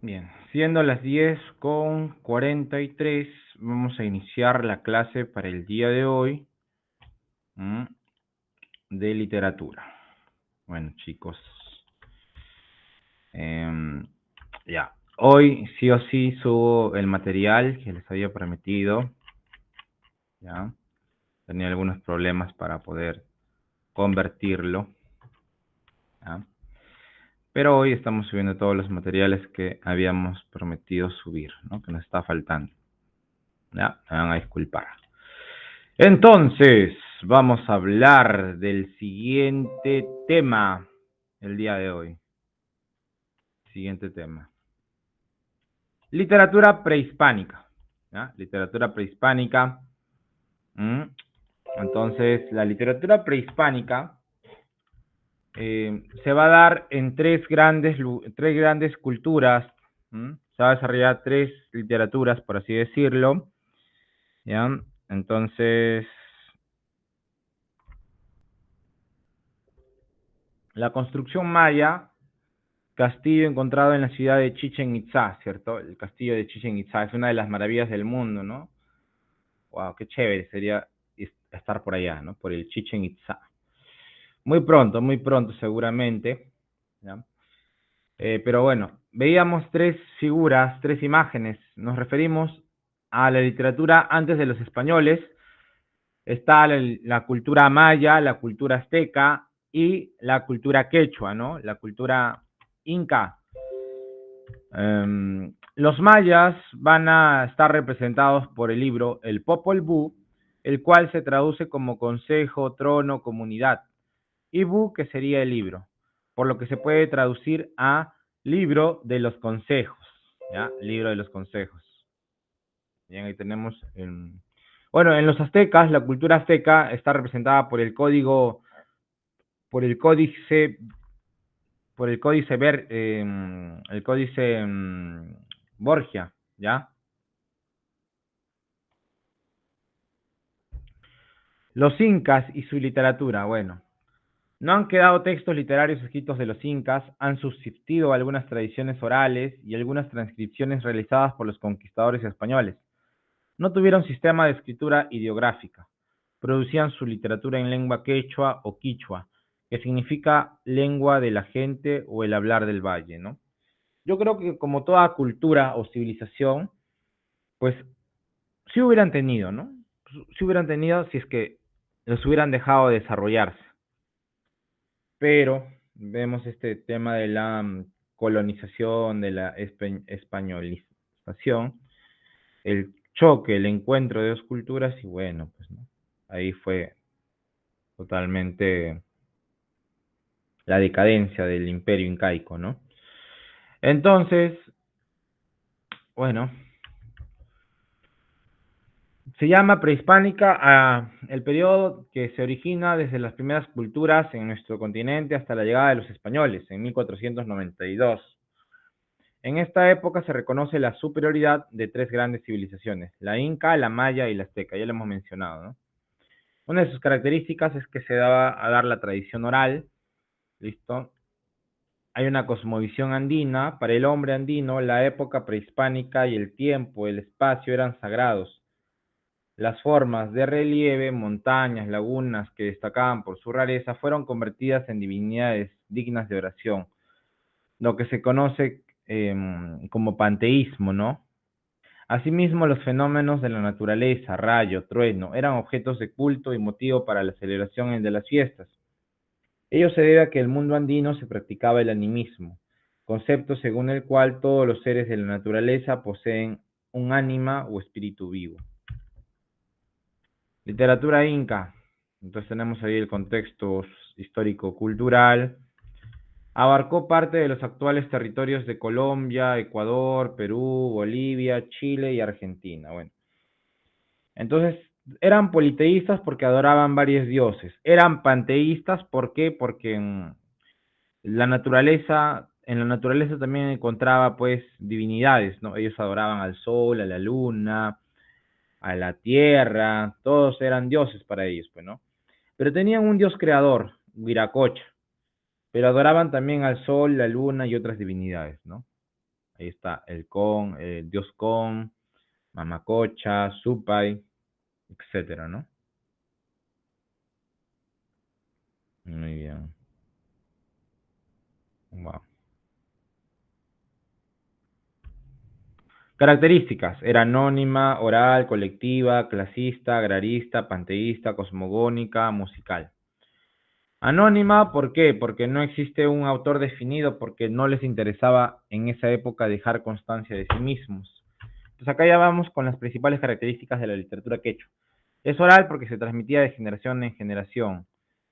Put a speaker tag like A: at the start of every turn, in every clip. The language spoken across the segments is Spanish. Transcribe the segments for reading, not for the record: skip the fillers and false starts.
A: Bien, siendo las 10:43, vamos a iniciar la clase para el día de hoy, ¿m? De literatura. Bueno, chicos, em, ya. Hoy sí o sí subo el material que les había prometido, ya. Tenía algunos problemas para poder convertirlo, ¿ya? Pero hoy estamos subiendo todos los materiales que habíamos prometido subir, ¿no? Que nos está faltando. Ya, me van a disculpar. Entonces, vamos a hablar del siguiente tema el día de hoy. Siguiente tema. Literatura prehispánica. ¿Ya? Literatura prehispánica. ¿Mm? Entonces, la literatura prehispánica se va a dar en tres grandes culturas. ¿Mm? Se va a desarrollar tres literaturas, por así decirlo. ¿Ya? Entonces, la construcción maya, castillo encontrado en la ciudad de Chichen Itzá, ¿cierto? El castillo de Chichen Itzá es una de las maravillas del mundo, ¿no? Wow, qué chévere sería estar por allá, ¿no? Por el Chichen Itzá. Muy pronto seguramente, ¿ya? Pero bueno, veíamos tres figuras, tres imágenes. Nos referimos a la literatura antes de los españoles. Está la cultura maya, la cultura azteca y la cultura quechua, ¿no? La cultura inca. Los mayas van a estar representados por el libro El Popol Vuh, el cual se traduce como consejo, trono, comunidad, y Vuh, que sería el libro, por lo que se puede traducir a libro de los consejos, ¿ya? Libro de los consejos. Bien, ahí tenemos. Bueno, en los aztecas, la cultura azteca está representada por el código, por el códice el códice Borgia, ¿ya? Los incas y su literatura, bueno, no han quedado textos literarios escritos de los incas, han subsistido algunas tradiciones orales y algunas transcripciones realizadas por los conquistadores españoles. No tuvieron sistema de escritura ideográfica, producían su literatura en lengua quechua o quichua, que significa lengua de la gente o el hablar del valle, ¿no? Yo creo que como toda cultura o civilización, pues sí hubieran tenido, ¿no? Sí hubieran tenido si es que los hubieran dejado de desarrollarse. Pero vemos este tema de la colonización, de la españolización, el choque, el encuentro de dos culturas y bueno, pues ¿no? Ahí fue totalmente la decadencia del imperio incaico, ¿no? Entonces, bueno, se llama prehispánica a el periodo que se origina desde las primeras culturas en nuestro continente hasta la llegada de los españoles en 1492. En esta época se reconoce la superioridad de tres grandes civilizaciones, la inca, la maya y la azteca, ya lo hemos mencionado, ¿no? Una de sus características es que se daba a dar la tradición oral, ¿listo? Hay una cosmovisión andina, para el hombre andino la época prehispánica y el tiempo, el espacio eran sagrados. Las formas de relieve, montañas, lagunas que destacaban por su rareza fueron convertidas en divinidades dignas de oración, lo que se conoce como panteísmo, ¿no? Asimismo, los fenómenos de la naturaleza, rayo, trueno, eran objetos de culto y motivo para la celebración de las fiestas. Ello se debe a que en el mundo andino se practicaba el animismo, concepto según el cual todos los seres de la naturaleza poseen un ánima o espíritu vivo. Literatura inca. Entonces tenemos ahí el contexto histórico-cultural. Abarcó parte de los actuales territorios de Colombia, Ecuador, Perú, Bolivia, Chile y Argentina. Bueno, entonces eran politeístas porque adoraban varios dioses. Eran panteístas, ¿por qué? Porque en la naturaleza también encontraba pues divinidades, ¿no? Ellos adoraban al sol, a la luna, a la tierra, todos eran dioses para ellos, pues, ¿no? Pero tenían un dios creador, Viracocha, pero adoraban también al sol, la luna y otras divinidades, ¿no? Ahí está el Con, el Dios Con, Mamacocha, Supay, etcétera, ¿no? Muy bien. Wow. Características. Era anónima, oral, colectiva, clasista, agrarista, panteísta, cosmogónica, musical. Anónima, ¿por qué? Porque no existe un autor definido, porque no les interesaba en esa época dejar constancia de sí mismos. Entonces acá ya vamos con las principales características de la literatura quechua. Es oral porque se transmitía de generación en generación,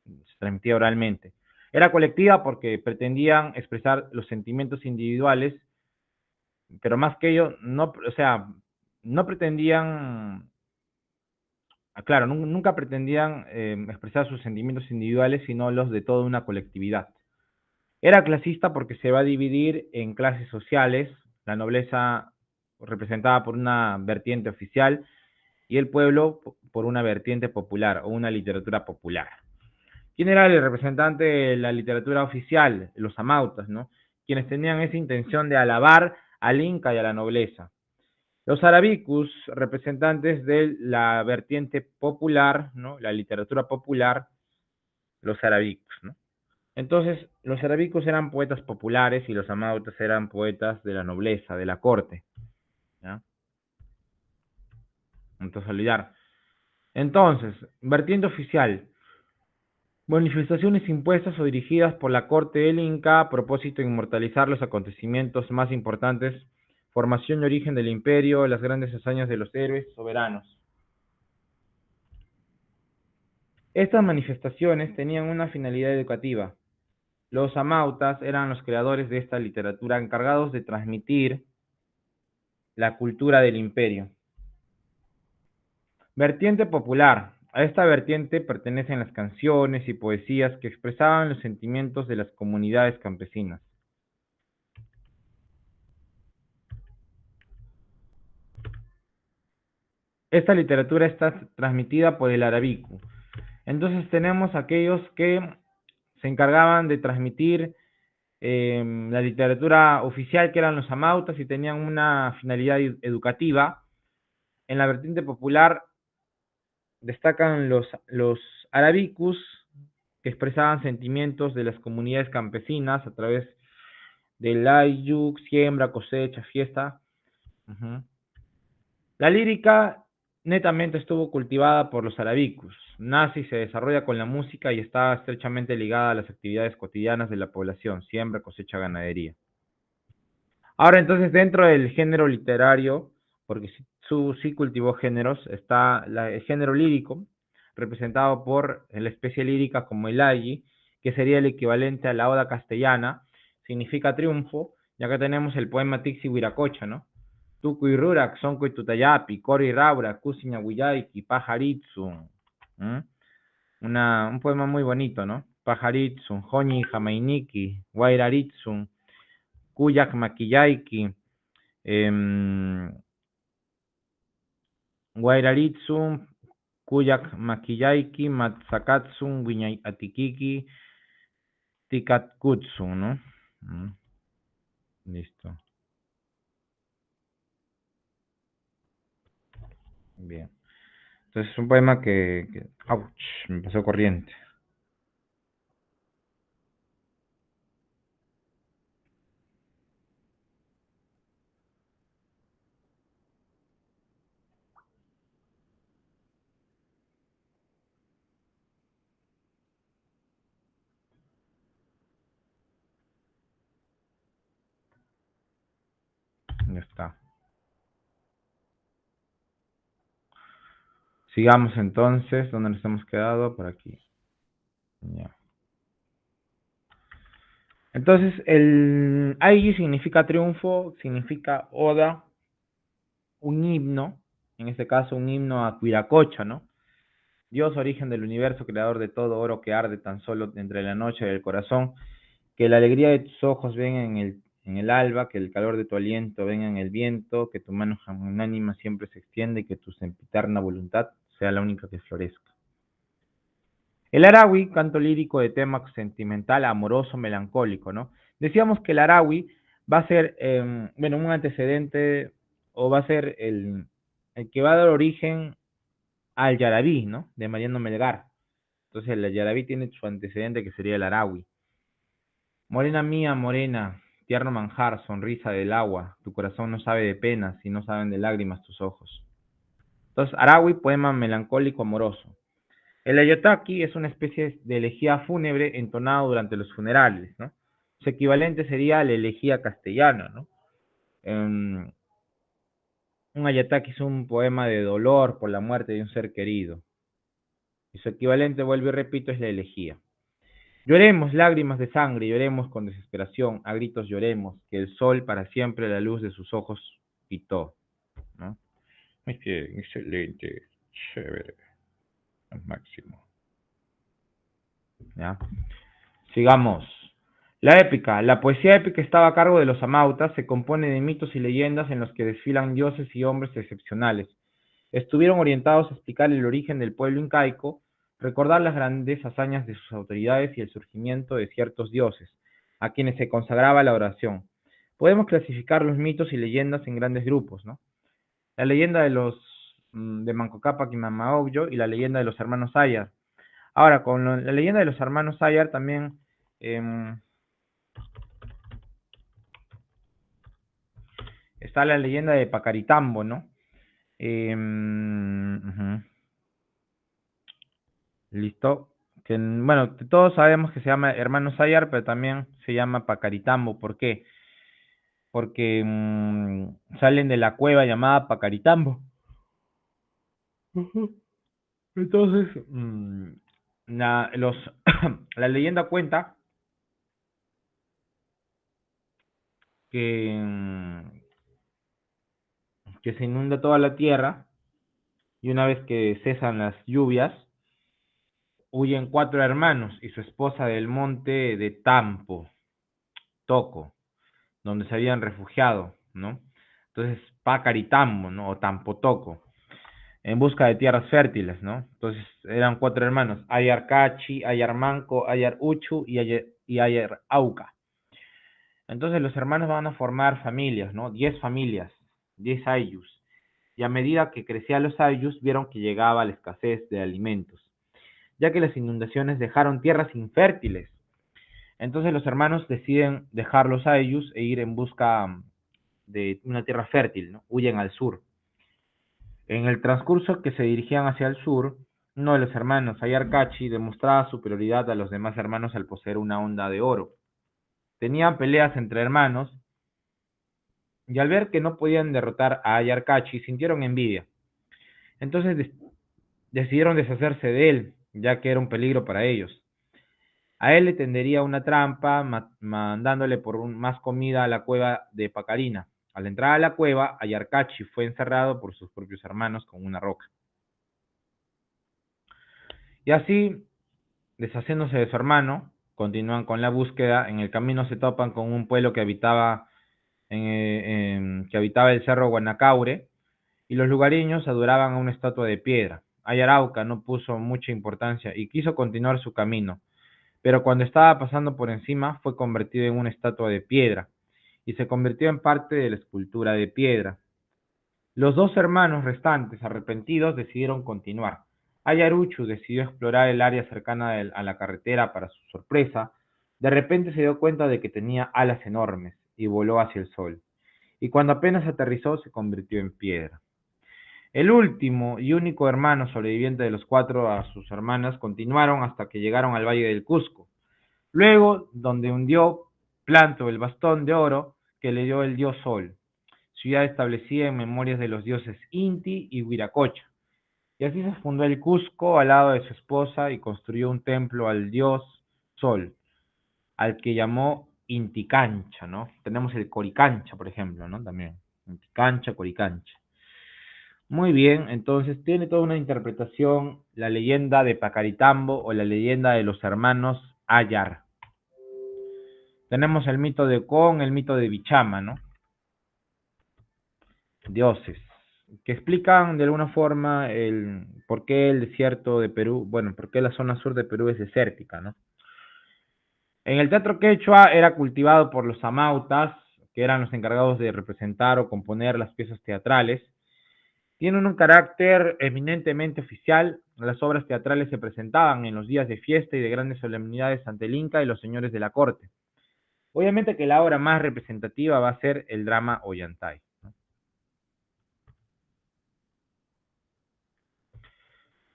A: se transmitía oralmente. Era colectiva porque pretendían expresar los sentimientos individuales, pero más que ello, no, o sea, no pretendían, claro, nunca pretendían expresar sus sentimientos individuales, sino los de toda una colectividad. Era clasista porque se va a dividir en clases sociales, la nobleza representada por una vertiente oficial y el pueblo por una vertiente popular o una literatura popular. ¿Quién era el representante de la literatura oficial? Los amautas, ¿no? Quienes tenían esa intención de alabar al Inca y a la nobleza. Los arabicus, representantes de la vertiente popular, ¿no? La literatura popular, los arabicus, ¿no? Entonces, los arabicus eran poetas populares y los amautas eran poetas de la nobleza, de la corte, ¿ya? Entonces, olvidar. Entonces, vertiente oficial, manifestaciones impuestas o dirigidas por la corte del Inca a propósito de inmortalizar los acontecimientos más importantes, formación y origen del imperio, las grandes hazañas de los héroes soberanos. Estas manifestaciones tenían una finalidad educativa. Los amautas eran los creadores de esta literatura encargados de transmitir la cultura del imperio. Vertiente popular. A esta vertiente pertenecen las canciones y poesías que expresaban los sentimientos de las comunidades campesinas. Esta literatura está transmitida por el Arabiku. Entonces tenemos aquellos que se encargaban de transmitir la literatura oficial, que eran los amautas, y tenían una finalidad educativa. En la vertiente popular destacan los arabicus, que expresaban sentimientos de las comunidades campesinas a través del ayuk, siembra, cosecha, fiesta. Uh-huh. La lírica netamente estuvo cultivada por los arabicus. Nace y se desarrolla con la música y está estrechamente ligada a las actividades cotidianas de la población, siembra, cosecha, ganadería. Ahora entonces dentro del género literario, porque sí cultivó géneros, está el género lírico, representado por la especie lírica como el ayi, que sería el equivalente a la oda castellana, significa triunfo, ya que tenemos el poema Tixi Huiracocha, ¿no? Tukuy rurak, sonkoy tutayapi, kori raura, kusiña huillaiki, pajaritsu. Un poema muy bonito, ¿no? Pajaritsu, joñi jamainiki, guairaritsu, kuyak makillaiki, guairaritsu, kuyak makillaiki, matsakatsu, wiñay atikiki, tikatkutsu, ¿no? Listo. Bien. Entonces es un poema ¡auch! Me pasó corriente. Ya está. Sigamos entonces, ¿dónde nos hemos quedado? Por aquí. Ya. Entonces, el Aigi significa triunfo, significa oda, un himno, en este caso un himno a Cuiracocha, ¿no? Dios, origen del universo, creador de todo oro que arde tan solo entre la noche y el corazón, que la alegría de tus ojos venga en el alba, que el calor de tu aliento venga en el viento, que tu mano unánima siempre se extiende y que tu sempiterna voluntad sea la única que florezca. El Arawi, canto lírico de tema sentimental, amoroso, melancólico, ¿no? Decíamos que el Arawi va a ser, bueno, un antecedente o va a ser el que va a dar origen al Yarabí, ¿no? De Mariano Melgar. Entonces el Yarabí tiene su antecedente que sería el Arawi. Morena mía, morena, tierno manjar, sonrisa del agua, tu corazón no sabe de penas y no saben de lágrimas tus ojos. Entonces, Arawi, poema melancólico amoroso. El Ayotaki es una especie de elegía fúnebre entonado durante los funerales, ¿no? Su equivalente sería la elegía castellana, ¿no? Um, un Ayataki es un poema de dolor por la muerte de un ser querido. Y su equivalente, vuelvo y repito, es la elegía. Lloremos lágrimas de sangre, lloremos con desesperación, a gritos lloremos, que el sol para siempre la luz de sus ojos quitó, ¿no? Muy bien, excelente, chévere, al máximo. ¿Ya? Sigamos. La épica. La poesía épica estaba a cargo de los amautas, se compone de mitos y leyendas en los que desfilan dioses y hombres excepcionales. Estuvieron orientados a explicar el origen del pueblo incaico, recordar las grandes hazañas de sus autoridades y el surgimiento de ciertos dioses, a quienes se consagraba la oración. Podemos clasificar los mitos y leyendas en grandes grupos, ¿no? La leyenda de los de Manco Cápac y Mamaogyo y la leyenda de los hermanos Ayar. Ahora, con la leyenda de los hermanos Ayar también eh, está la leyenda de Pacaritambo, ¿no? Ujú. Listo. Que, bueno, todos sabemos que se llama Hermano Sayar, pero también se llama Pacaritambo. ¿Por qué? Porque salen de la cueva llamada Pacaritambo. Ujú. Entonces, los, la leyenda cuenta que, que se inunda toda la tierra y una vez que cesan las lluvias, huyen cuatro hermanos y su esposa del monte de Tampo, Toco, donde se habían refugiado, ¿no? Entonces, Pacaritambo, ¿no? O Tampotoco, en busca de tierras fértiles, ¿no? Entonces, eran cuatro hermanos, Ayar Cachi, Ayar Manco, Ayar Uchu y Ayar Auca. Entonces, los hermanos van a formar familias, ¿no? 10 familias, 10 ayllus. Y a medida que crecían los ayllus, vieron que llegaba la escasez de alimentos, ya que las inundaciones dejaron tierras infértiles. Entonces los hermanos deciden dejarlos a ellos e ir en busca de una tierra fértil, ¿no? Huyen al sur. En el transcurso que se dirigían hacia el sur, uno de los hermanos, Ayarcachi, demostraba superioridad a los demás hermanos al poseer una onda de oro. Tenían peleas entre hermanos y al ver que no podían derrotar a Ayarcachi, sintieron envidia. Entonces decidieron deshacerse de él, ya que era un peligro para ellos. A él le tendería una trampa, mandándole por más comida a la cueva de Pacarina. Al entrar a la cueva, Ayarcachi fue encerrado por sus propios hermanos con una roca. Y así, deshaciéndose de su hermano, continúan con la búsqueda. En el camino se topan con un pueblo que habitaba el cerro Guanacaure, y los lugareños adoraban a una estatua de piedra. Ayarauca no puso mucha importancia y quiso continuar su camino, pero cuando estaba pasando por encima fue convertido en una estatua de piedra y se convirtió en parte de la escultura de piedra. Los dos hermanos restantes, arrepentidos, decidieron continuar. Ayaruchu decidió explorar el área cercana a la carretera. Para su sorpresa, de repente se dio cuenta de que tenía alas enormes y voló hacia el sol. Y cuando apenas aterrizó, se convirtió en piedra. El último y único hermano sobreviviente de los cuatro a sus hermanas continuaron hasta que llegaron al Valle del Cusco. Luego, donde hundió, plantó el bastón de oro que le dio el dios Sol, ciudad establecida en memorias de los dioses Inti y Huiracocha. Y así se fundó el Cusco al lado de su esposa y construyó un templo al dios Sol, al que llamó Inticancha, ¿no? Tenemos el Coricancha, por ejemplo, ¿no? También. Inticancha, Coricancha. Muy bien, entonces tiene toda una interpretación la leyenda de Pacaritambo o la leyenda de los hermanos Ayar. Tenemos el mito de Con, el mito de Bichama, ¿no? Dioses, que explican de alguna forma el por qué el desierto de Perú, bueno, por qué la zona sur de Perú es desértica, ¿no? En el teatro quechua era cultivado por los amautas, que eran los encargados de representar o componer las piezas teatrales, tienen un carácter eminentemente oficial. Las obras teatrales se presentaban en los días de fiesta y de grandes solemnidades ante el Inca y los señores de la corte. Obviamente que la obra más representativa va a ser el drama Ollantay, ¿no?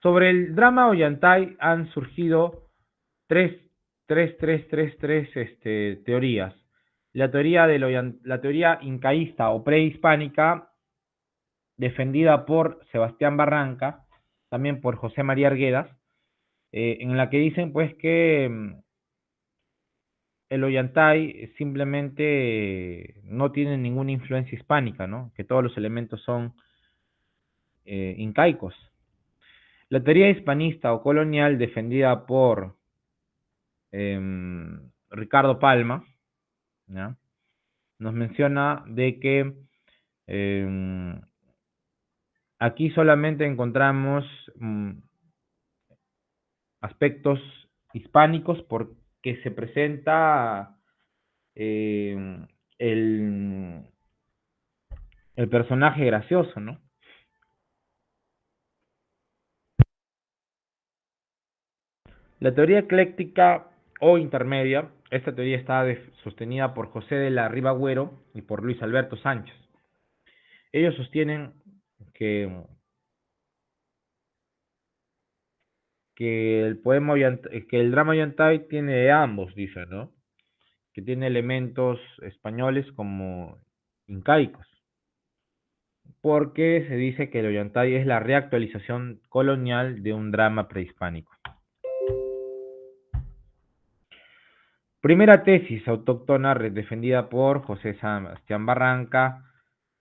A: Sobre el drama Ollantay han surgido tres, teorías. La teoría incaísta o prehispánica, defendida por Sebastián Barranca, también por José María Arguedas, en la que dicen pues que el Ollantay simplemente no tiene ninguna influencia hispánica, ¿no? Que todos los elementos son incaicos. La teoría hispanista o colonial, defendida por Ricardo Palma, ¿ya? Nos menciona de que aquí solamente encontramos aspectos hispánicos porque se presenta el, el personaje gracioso, ¿no? La teoría ecléctica o intermedia, esta teoría está sostenida por José de la Riva Agüero y por Luis Alberto Sánchez. Ellos sostienen que, que el drama Ollantay tiene de ambos, dicen, ¿no? Que tiene elementos españoles como incaicos, porque se dice que el Ollantay es la reactualización colonial de un drama prehispánico. Primera tesis autóctona defendida por José Sebastián Barranca,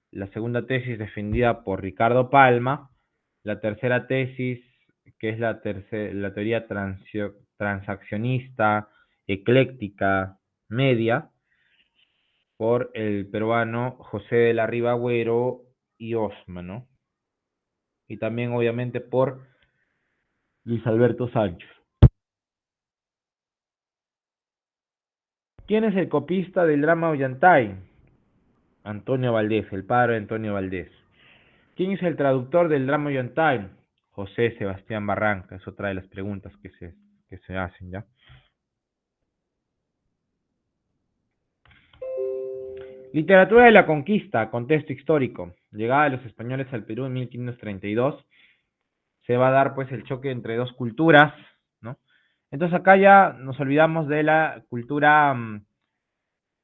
A: la segunda tesis defendida por Ricardo Palma, la tercera tesis, que es la teoría transaccionista, ecléctica, media, por el peruano José de la Riva Agüero y Osma, ¿no? Y también obviamente por Luis Alberto Sánchez. ¿Quién es el copista del drama Ollantay? Antonio Valdés, el padre de Antonio Valdés. ¿Quién es el traductor del drama Ollantay? José Sebastián Barranca. Es otra de las preguntas que se hacen, ¿ya? Literatura de la conquista, contexto histórico. Llegada de los españoles al Perú en 1532. Se va a dar pues el choque entre dos culturas, ¿no? Entonces acá ya nos olvidamos de la cultura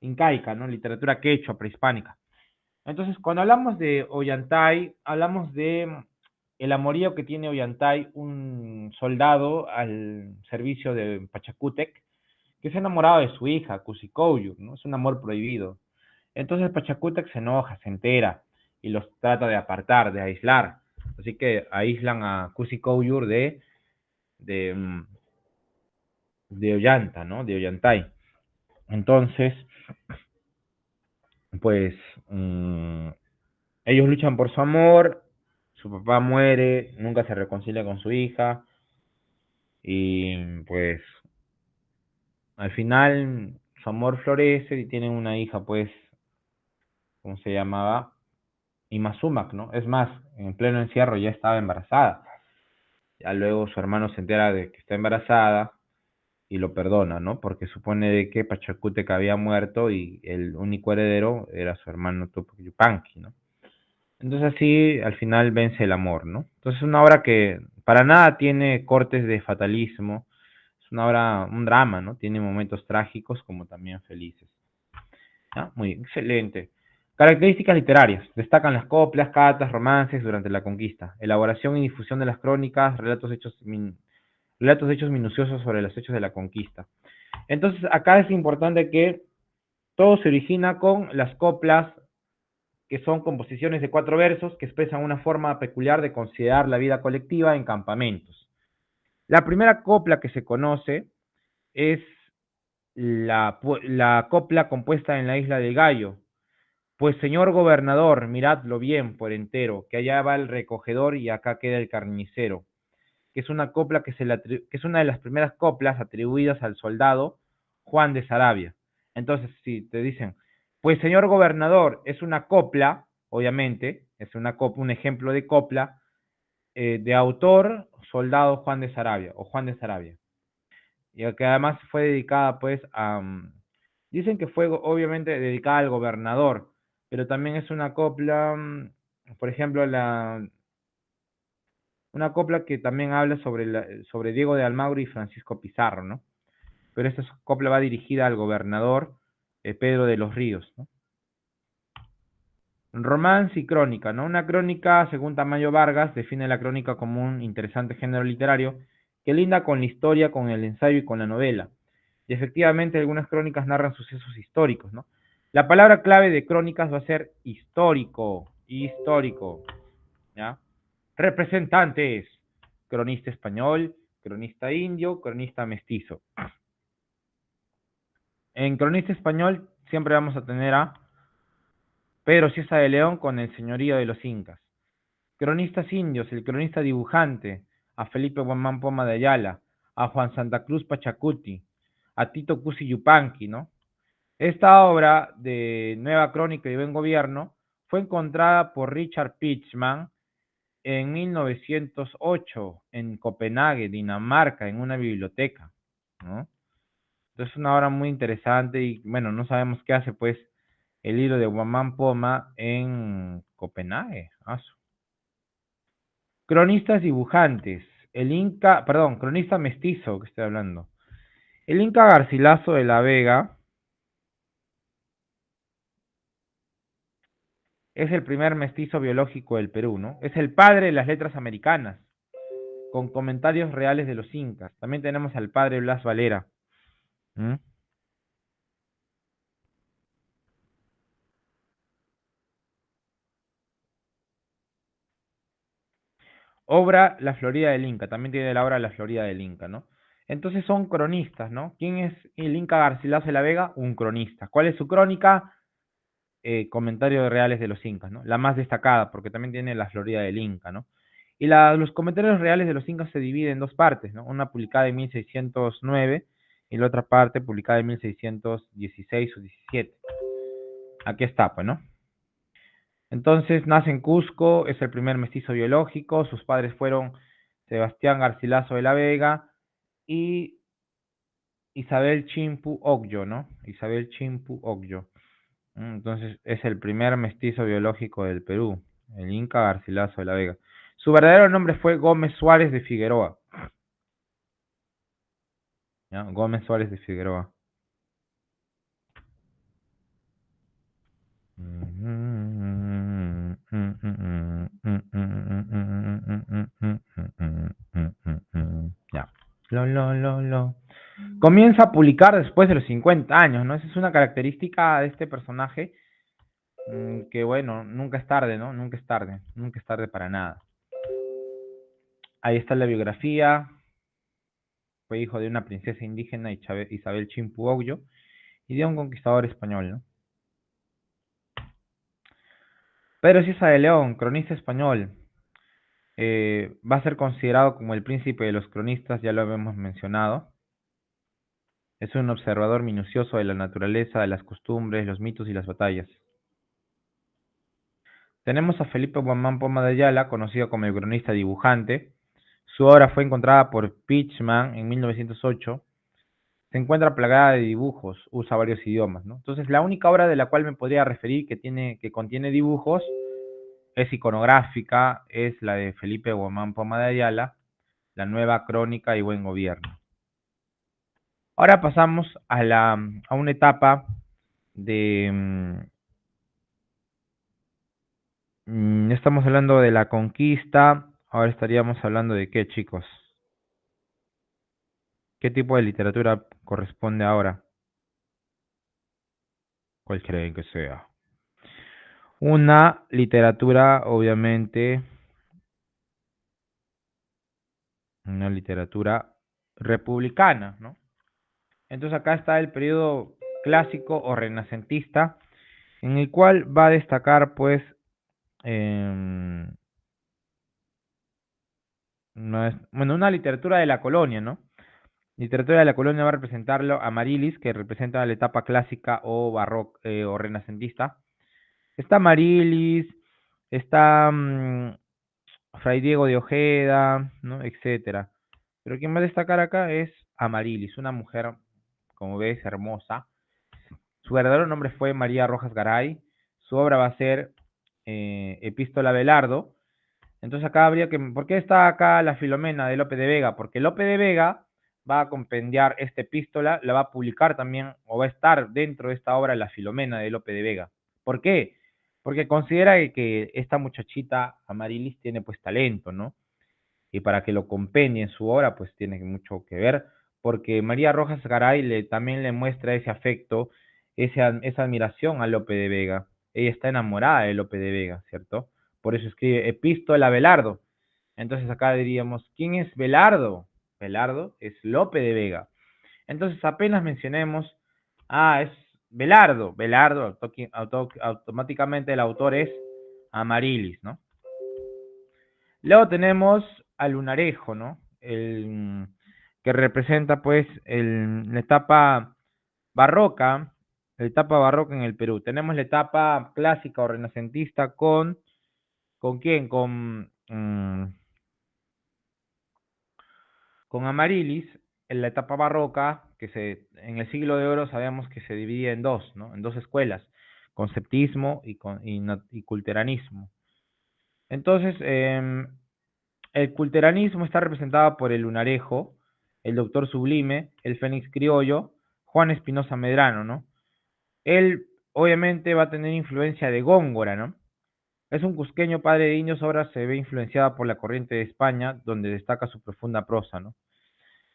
A: incaica, ¿no? Literatura quechua, prehispánica. Entonces, cuando hablamos de Ollantay, hablamos de el amorío que tiene Ollantay, un soldado al servicio de Pachacútec, que se ha enamorado de su hija, Cusicoyu, ¿no? Es un amor prohibido. Entonces Pachacútec se enoja, se entera y los trata de apartar, de aislar. Así que aíslan a Cusicoyu de, mm, de Ollanta, ¿no? De Ollantay. Entonces, pues, ellos luchan por su amor, su papá muere, nunca se reconcilia con su hija, y pues, al final, su amor florece y tienen una hija, pues, ¿cómo se llamaba? Imazumac, ¿no? Es más, en pleno encierro ya estaba embarazada. Ya luego su hermano se entera de que está embarazada y lo perdona, ¿no? Porque supone de que Pachacútec había muerto y el único heredero era su hermano Tupac Yupanqui, ¿no? Entonces así al final vence el amor, ¿no? Entonces es una obra que para nada tiene cortes de fatalismo, es una obra, un drama, ¿no? Tiene momentos trágicos como también felices. ¿Ya? Muy excelente. Características literarias. Destacan las coplas, catas, romances durante la conquista. Elaboración y difusión de las crónicas, relatos hechos minuciosos sobre los hechos de la conquista. Entonces, acá es importante que todo se origina con las coplas, que son composiciones de 4 versos que expresan una forma peculiar de considerar la vida colectiva en campamentos. La primera copla que se conoce es la copla compuesta en la isla del Gallo. Pues señor gobernador, miradlo bien por entero, que allá va el recogedor y acá queda el carnicero, que es una copla que es una de las primeras coplas atribuidas al soldado Juan de Sarabia. Entonces, si te dicen, Pues señor gobernador, es una copla, obviamente, es una copla, un ejemplo de copla, de autor soldado Juan de Sarabia, o Juan de Sarabia, y que además fue dedicada pues a, dicen que fue obviamente dedicada al gobernador, pero también es una copla, por ejemplo, una copla que también habla sobre, sobre Diego de Almagro y Francisco Pizarro, ¿no? Pero esta copla va dirigida al gobernador Pedro de los Ríos, ¿no? Romance y crónica, ¿no? Una crónica, según Tamayo Vargas, define la crónica como un interesante género literario que linda con la historia, con el ensayo y con la novela. Y efectivamente algunas crónicas narran sucesos históricos, ¿no? La palabra clave de crónicas va a ser histórico, histórico, ¿ya? Representantes, cronista español, cronista indio, cronista mestizo. En cronista español siempre vamos a tener a Pedro Cieza de León con el señorío de los incas. Cronistas indios, el cronista dibujante, a Felipe Guamán Poma de Ayala, a Juan Santa Cruz Pachacuti, a Tito Cusi Yupanqui, ¿no? Esta obra de Nueva Crónica y Buen Gobierno fue encontrada por Richard Pichman en 1908 en Copenhague, Dinamarca, en una biblioteca, ¿no? Entonces es una obra muy interesante y bueno, no sabemos qué hace pues el libro de Guamán Poma en Copenhague. Cronistas dibujantes. El Inca, perdón, cronista mestizo que estoy hablando. El Inca Garcilaso de la Vega es el primer mestizo biológico del Perú, ¿no? Es el padre de las letras americanas, con comentarios reales de los incas. También tenemos al padre Blas Valera. ¿Mm? Obra La Florida del Inca, también tiene la obra La Florida del Inca, ¿no? Entonces son cronistas, ¿no? ¿Quién es el Inca Garcilaso de la Vega? Un cronista. ¿Cuál es su crónica? Comentarios reales de los incas, ¿no? La más destacada, porque también tiene la Florida del Inca, ¿no? Y los comentarios reales de los incas se dividen en dos partes, ¿no? Una publicada en 1609 y la otra parte publicada en 1616 o 17. Aquí está, pues, ¿no? Entonces nace en Cusco, es el primer mestizo biológico, sus padres fueron Sebastián Garcilaso de la Vega y Isabel Chimpu Ogyo, ¿no? Isabel Chimpu Ogyo. Entonces es el primer mestizo biológico del Perú, el Inca Garcilaso de la Vega. Su verdadero nombre fue Gómez Suárez de Figueroa. ¿Ya? Gómez Suárez de Figueroa. Ya. Lo. Comienza a publicar después de los 50 años, ¿no? Esa es una característica de este personaje, que bueno, nunca es tarde, ¿no? Nunca es tarde para nada. Ahí está la biografía. Fue hijo de una princesa indígena, Isabel Chimpuogyo, y de un conquistador español, ¿no? Pedro Cieza de León, cronista español, va a ser considerado como el príncipe de los cronistas, ya lo habíamos mencionado. Es un observador minucioso de la naturaleza, de las costumbres, los mitos y las batallas. Tenemos a Felipe Guamán Poma de Ayala, conocido como el cronista dibujante. Su obra fue encontrada por Pichman en 1908. Se encuentra plagada de dibujos, usa varios idiomas, ¿no? Entonces, la única obra de la cual me podría referir que contiene dibujos es iconográfica, es la de Felipe Guamán Poma de Ayala, La Nueva Crónica y Buen Gobierno. Ahora pasamos a una etapa de... estamos hablando de la conquista, ahora estaríamos hablando de qué, chicos. ¿Qué tipo de literatura corresponde ahora? ¿Cuál creen que sea? Una literatura, obviamente, una literatura republicana, ¿no? Entonces acá está el periodo clásico o renacentista, en el cual va a destacar, pues, em, bueno, una literatura de la colonia, ¿no? Literatura de la colonia va a representarlo Amarilis, que representa la etapa clásica o barroca o renacentista. Está Amarilis, está Fray Diego de Ojeda, ¿no? Etcétera. Pero quien va a destacar acá es Amarilis, una mujer, como ves, hermosa. Su verdadero nombre fue María Rojas Garay. Su obra va a ser Epístola a Abelardo. Entonces acá habría que, ¿por qué está acá la Filomena de Lope de Vega? Porque Lope de Vega va a compendiar esta epístola, la va a publicar también, o va a estar dentro de esta obra la Filomena de Lope de Vega. ¿Por qué? Porque considera que esta muchachita Amarilis tiene pues talento, ¿no? Y para que lo compendie en su obra, pues tiene mucho que ver, porque María Rojas Garay también le muestra ese afecto, esa admiración a Lope de Vega. Ella está enamorada de Lope de Vega, ¿cierto? Por eso escribe Epístola a Belardo. Entonces acá diríamos, ¿quién es Belardo? Belardo es Lope de Vega. Entonces apenas mencionemos, es Belardo. Belardo, automáticamente el autor es Amarilis, ¿no? Luego tenemos al lunarejo, ¿no? Que representa pues barroca, la etapa barroca en el Perú. Tenemos la etapa clásica o renacentista ¿con quién? Con Amarilis, en la etapa barroca, en el siglo de oro sabemos que se divide en dos, ¿no? En dos escuelas, conceptismo y culteranismo. Entonces, el culteranismo está representado por el lunarejo, el doctor sublime, el fénix criollo, Juan Espinosa Medrano, ¿no? Él obviamente va a tener influencia de Góngora, ¿no? Es un cusqueño padre de indios, ahora se ve influenciada por la corriente de España, donde destaca su profunda prosa, ¿no?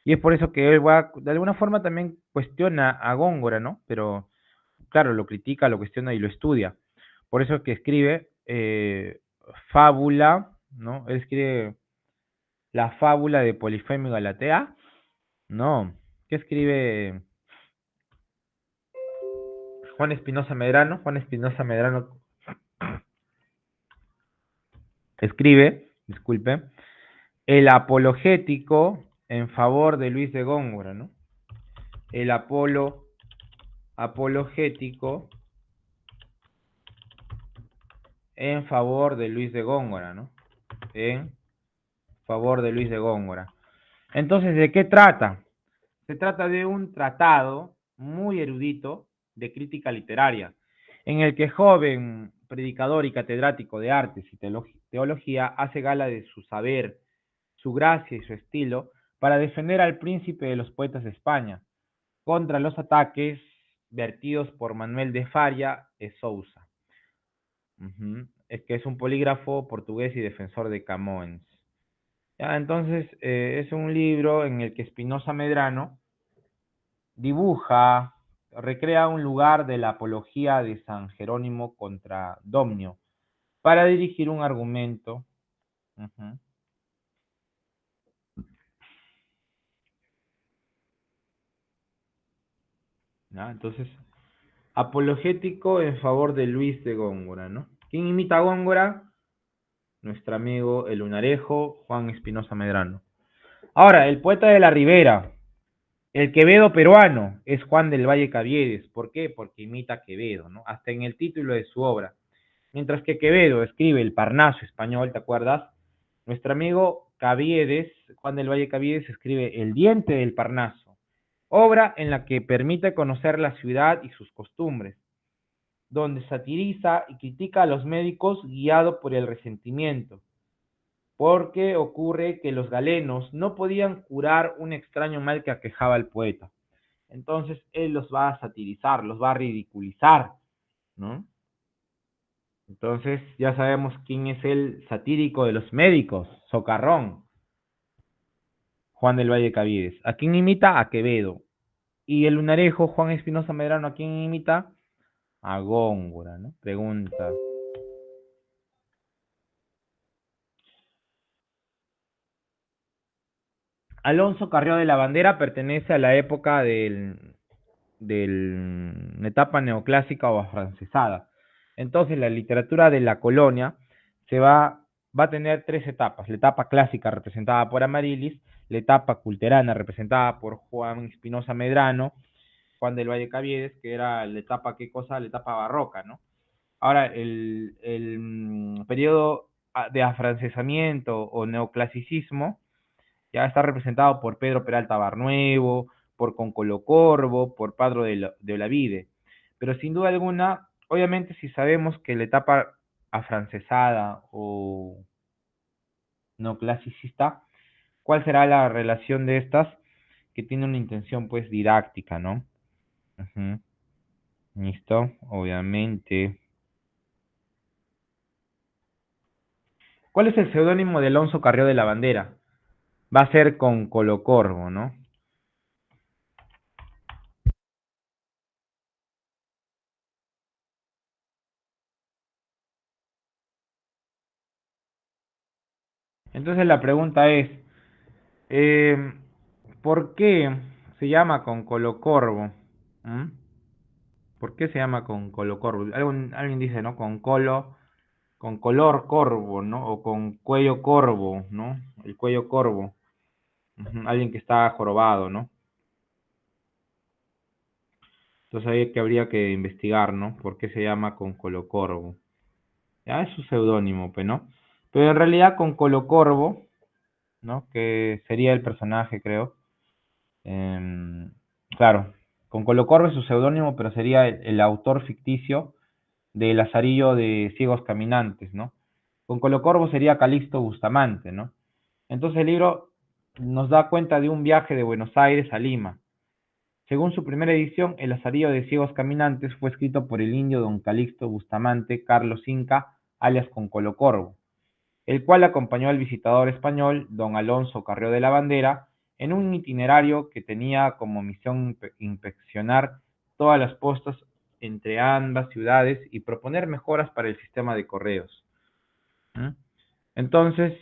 A: Y es por eso que él de alguna forma también cuestiona a Góngora, ¿no? Pero claro, lo critica, lo cuestiona y lo estudia. Por eso es que escribe fábula, ¿no? Él escribe la fábula de Polifemio y Galatea. No, ¿qué escribe Juan Espinosa Medrano? Juan Espinosa Medrano escribe, disculpe, el apologético en favor de Luis de Góngora, ¿no? El apologético en favor de Luis de Góngora, ¿no? En favor de Luis de Góngora. Entonces, ¿de qué trata? Se trata de un tratado muy erudito de crítica literaria, en el que joven predicador y catedrático de artes y teología hace gala de su saber, su gracia y su estilo para defender al príncipe de los poetas de España contra los ataques vertidos por Manuel de Faria e Sousa. Es que es un polígrafo portugués y defensor de Camões. Ya, entonces, es un libro en el que Espinosa Medrano dibuja, recrea un lugar de la apología de San Jerónimo contra Domnio para dirigir un argumento. ¿Ya? Entonces, apologético en favor de Luis de Góngora, ¿no? ¿Quién imita a Góngora? Nuestro amigo el lunarejo Juan Espinosa Medrano. Ahora, el poeta de la Ribera, el Quevedo peruano, es Juan del Valle Caviedes. ¿Por qué? Porque imita a Quevedo, ¿no? Hasta en el título de su obra. Mientras que Quevedo escribe el Parnaso español, ¿te acuerdas? Nuestro amigo Caviedes, Juan del Valle Caviedes, escribe El Diente del Parnaso, obra en la que permite conocer la ciudad y sus costumbres, donde satiriza y critica a los médicos guiado por el resentimiento, porque ocurre que los galenos no podían curar un extraño mal que aquejaba al poeta. Entonces él los va a satirizar, los va a ridiculizar, ¿no? Entonces ya sabemos quién es el satírico de los médicos, Socarrón, Juan del Valle Cavides. ¿A quién imita? A Quevedo. Y el lunarejo, Juan Espinosa Medrano, ¿a quién imita? A Góngora, ¿no? Pregunta. Alonso Carrió de la Bandera pertenece a la época la etapa neoclásica o afrancesada. Entonces la literatura de la colonia se va va a tener tres etapas. La etapa clásica representada por Amaryllis, la etapa culterana representada por Juan Espinosa Medrano, Juan del Valle Caviedes, que era la etapa, ¿qué cosa? La etapa barroca, ¿no? Ahora, el periodo de afrancesamiento o neoclasicismo ya está representado por Pedro Peralta Barnuevo, por Concolo Corvo, por Padro de Olavide. Pero sin duda alguna, obviamente si sabemos que la etapa afrancesada o neoclasicista, ¿cuál será la relación de estas? Que tiene una intención pues didáctica, ¿no? Ujú. Listo, obviamente. ¿Cuál es el seudónimo de Alonso Carrió de la Bandera? Va a ser con Colocorvo, ¿no? Entonces la pregunta es, eh, ¿por qué se llama con Colocorvo? ¿Mm? ¿Por qué se llama con Colocorvo? Alguien dice, ¿no? Con color corvo, ¿no? O con cuello corvo, ¿no? El cuello corvo. Ujú. Alguien que está jorobado, ¿no? Entonces ahí que habría que investigar, ¿no? ¿Por qué se llama con Colocorvo? Ya es su seudónimo, pues, ¿no? Pero en realidad con Colocorvo, ¿no? Que sería el personaje, creo. Em, claro, con Colocorvo es su seudónimo, pero sería el autor ficticio de Lazarillo de Ciegos Caminantes, ¿no? Con Colocorvo sería Calixto Bustamante, ¿no? Entonces el libro nos da cuenta de un viaje de Buenos Aires a Lima. Según su primera edición, El Lazarillo de Ciegos Caminantes fue escrito por el indio don Calixto Bustamante Carlos Inca, alias con Colocorvo, el cual acompañó al visitador español, don Alonso Carrió de la Bandera, en un itinerario que tenía como misión inspeccionar todas las postas entre ambas ciudades y proponer mejoras para el sistema de correos. ¿Mm? Entonces,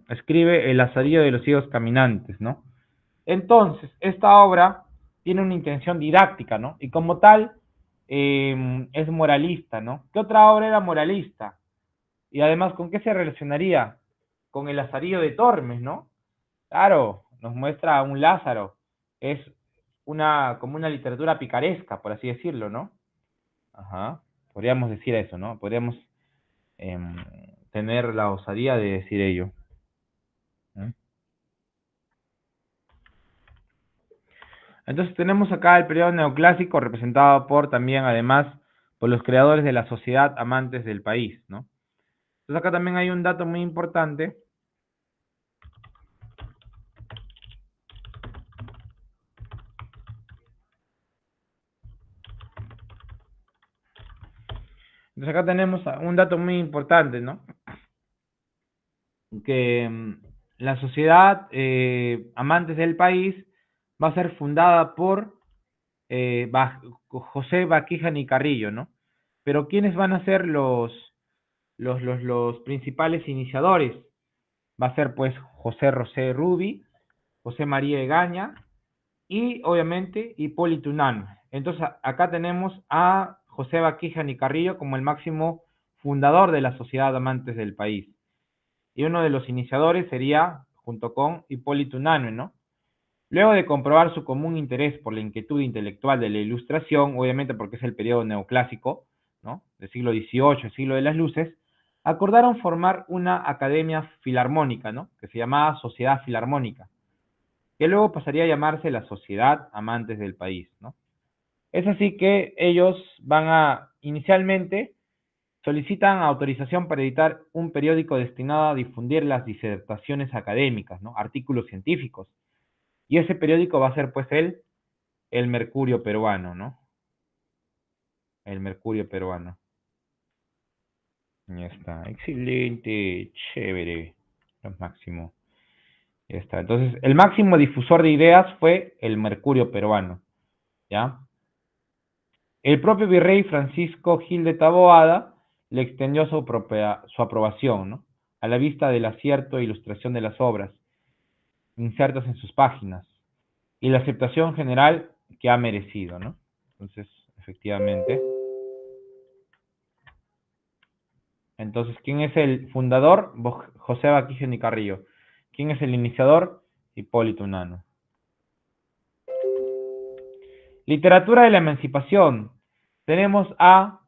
A: escribe El Lazarillo de los Ciegos Caminantes, ¿no? Entonces, esta obra tiene una intención didáctica, ¿no? Y como tal, es moralista, ¿no? ¿Qué otra obra era moralista? Y además, ¿con qué se relacionaría? Con el Lazarillo de Tormes, ¿no? Claro, nos muestra a un Lázaro. Es como una literatura picaresca, por así decirlo, ¿no? Ajá. Podríamos decir eso, ¿no? Podríamos em, tener la osadía de decir ello. ¿Mm? Entonces tenemos acá el periodo neoclásico representado por también, además, por los creadores de la sociedad amantes del país, ¿no? Entonces acá también hay un dato muy importante. Entonces acá tenemos un dato muy importante, ¿no? Que la sociedad amantes del país va a ser fundada por José Baquijani y Carrillo, ¿no? Pero ¿quiénes van a ser los principales iniciadores? Va a ser pues José Rosé Rubi, José María Egaña y obviamente Hipólito Unanue. Entonces acá tenemos a José Baquijani y Carrillo como el máximo fundador de la sociedad amantes del país. Y uno de los iniciadores sería, junto con Hipólito Unanue, ¿no? Luego de comprobar su común interés por la inquietud intelectual de la Ilustración, obviamente porque es el periodo neoclásico, ¿no? Del siglo XVIII, el siglo de las luces, acordaron formar una academia filarmónica, ¿no? Que se llamaba Sociedad Filarmónica, que luego pasaría a llamarse la Sociedad Amantes del País, ¿no? Es así que ellos van a, inicialmente, solicitan autorización para editar un periódico destinado a difundir las disertaciones académicas, ¿no? Artículos científicos. Y ese periódico va a ser, pues, el Mercurio Peruano, ¿no? El Mercurio Peruano. Ya está. Excelente, chévere. Lo máximo. Ya está. Entonces, el máximo difusor de ideas fue el Mercurio Peruano, ¿ya? El propio virrey Francisco Gil de Taboada le extendió su aprobación, ¿no? A la vista del acierto e ilustración de las obras insertas en sus páginas y la aceptación general que ha merecido, ¿no? Entonces, efectivamente. Entonces, ¿quién es el fundador? José Baquigen y Carrillo. ¿Quién es el iniciador? Hipólito Unanue. Literatura de la emancipación. Tenemos a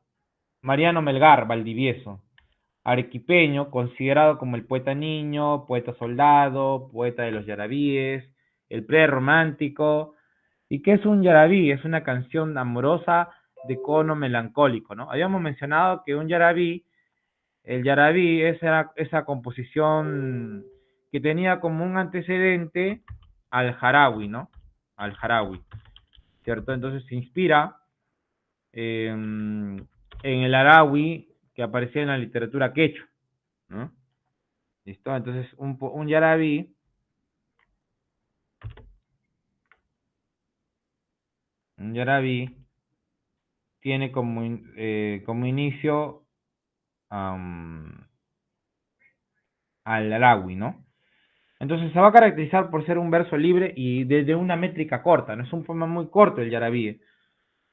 A: Mariano Melgar, Valdivieso, arequipeño, considerado como el poeta niño, poeta soldado, poeta de los yarabíes, el prerromántico. ¿Y qué es un yarabí? Es una canción amorosa de cono melancólico, ¿no? Habíamos mencionado que un yarabí, el yarabí es esa composición que tenía como un antecedente al jarawi, ¿no? Al jarawi, ¿cierto? Entonces se inspira en el arawi que aparecía en la literatura quechua, ¿no? ¿Listo? Entonces un yarabí tiene como inicio um, al arawi, ¿no? Entonces se va a caracterizar por ser un verso libre y de una métrica corta, ¿no? Es un poema muy corto el yarabí,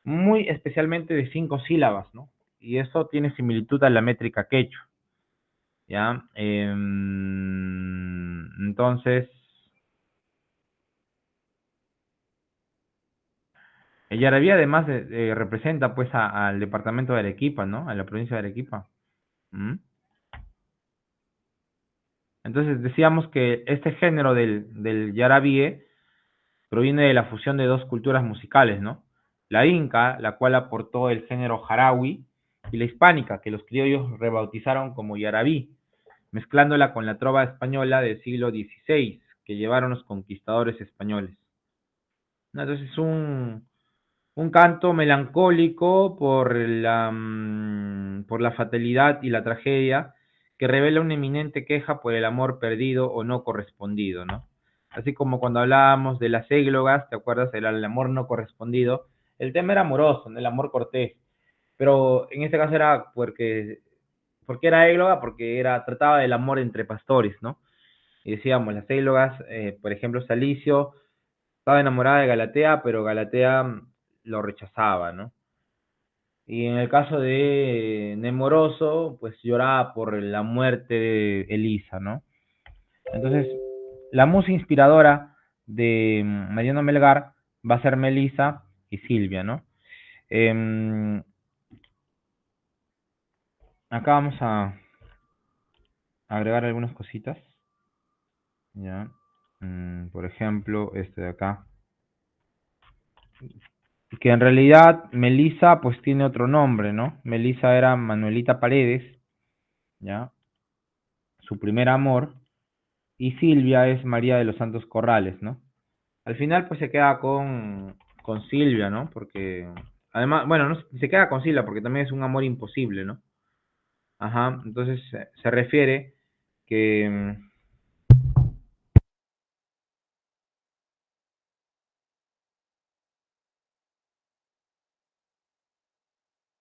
A: muy especialmente de 5 sílabas, ¿no? Y eso tiene similitud a la métrica quechua, ¿ya? Entonces, el yarabí además representa pues al departamento de Arequipa, ¿no? A la provincia de Arequipa. ¿Mm? Entonces decíamos que este género del yarabí proviene de la fusión de dos culturas musicales, ¿no? La inca, la cual aportó el género jarawi, y la hispánica, que los criollos rebautizaron como yarabí, mezclándola con la trova española del siglo XVI, que llevaron los conquistadores españoles. Entonces es un canto melancólico por la fatalidad y la tragedia, que revela una eminente queja por el amor perdido o no correspondido, ¿no? Así como cuando hablábamos de las églogas, ¿te acuerdas? Era el amor no correspondido. El tema era amoroso, ¿no? El amor cortés. Pero en este caso era porque era égloga, porque trataba del amor entre pastores, ¿no? Y decíamos, las églogas, por ejemplo, Salicio estaba enamorada de Galatea, pero Galatea lo rechazaba, ¿no? Y en el caso de Nemoroso, pues lloraba por la muerte de Elisa, ¿no? Entonces, la musa inspiradora de Mariano Melgar va a ser Melisa y Silvia, ¿no? Eh, Acá vamos a agregar algunas cositas, ¿ya? Por ejemplo, este de acá. Que en realidad Melisa pues tiene otro nombre, ¿no? Melisa era Manuelita Paredes, ¿ya? Su primer amor, y Silvia es María de los Santos Corrales, ¿no? Al final pues se queda con Silvia, ¿no? Porque además, bueno, no se queda con Silvia porque también es un amor imposible, ¿no? Ajá, entonces se refiere que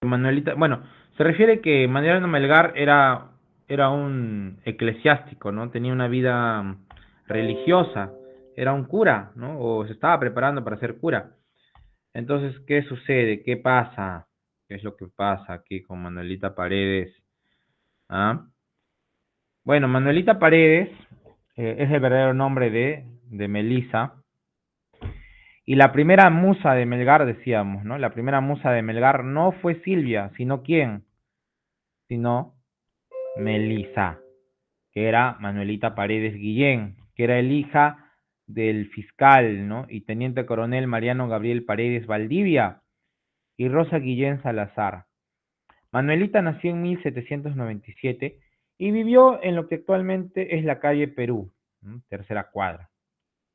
A: Manuelita, bueno, se refiere que Manuel Melgar era un eclesiástico, ¿no? Tenía una vida religiosa, era un cura, ¿no? O se estaba preparando para ser cura. Entonces, ¿qué sucede? ¿Qué pasa? ¿Qué es lo que pasa aquí con Manuelita Paredes? ¿Ah? Bueno, Manuelita Paredes es el verdadero nombre de Melisa. Y la primera musa de Melgar, decíamos, ¿no? La primera musa de Melgar no fue Silvia, sino ¿quién? Sino Melisa, que era Manuelita Paredes Guillén, que era el hija del fiscal, ¿no? Y teniente coronel Mariano Gabriel Paredes Valdivia y Rosa Guillén Salazar. Manuelita nació en 1797 y vivió en lo que actualmente es la calle Perú, ¿no? Tercera cuadra,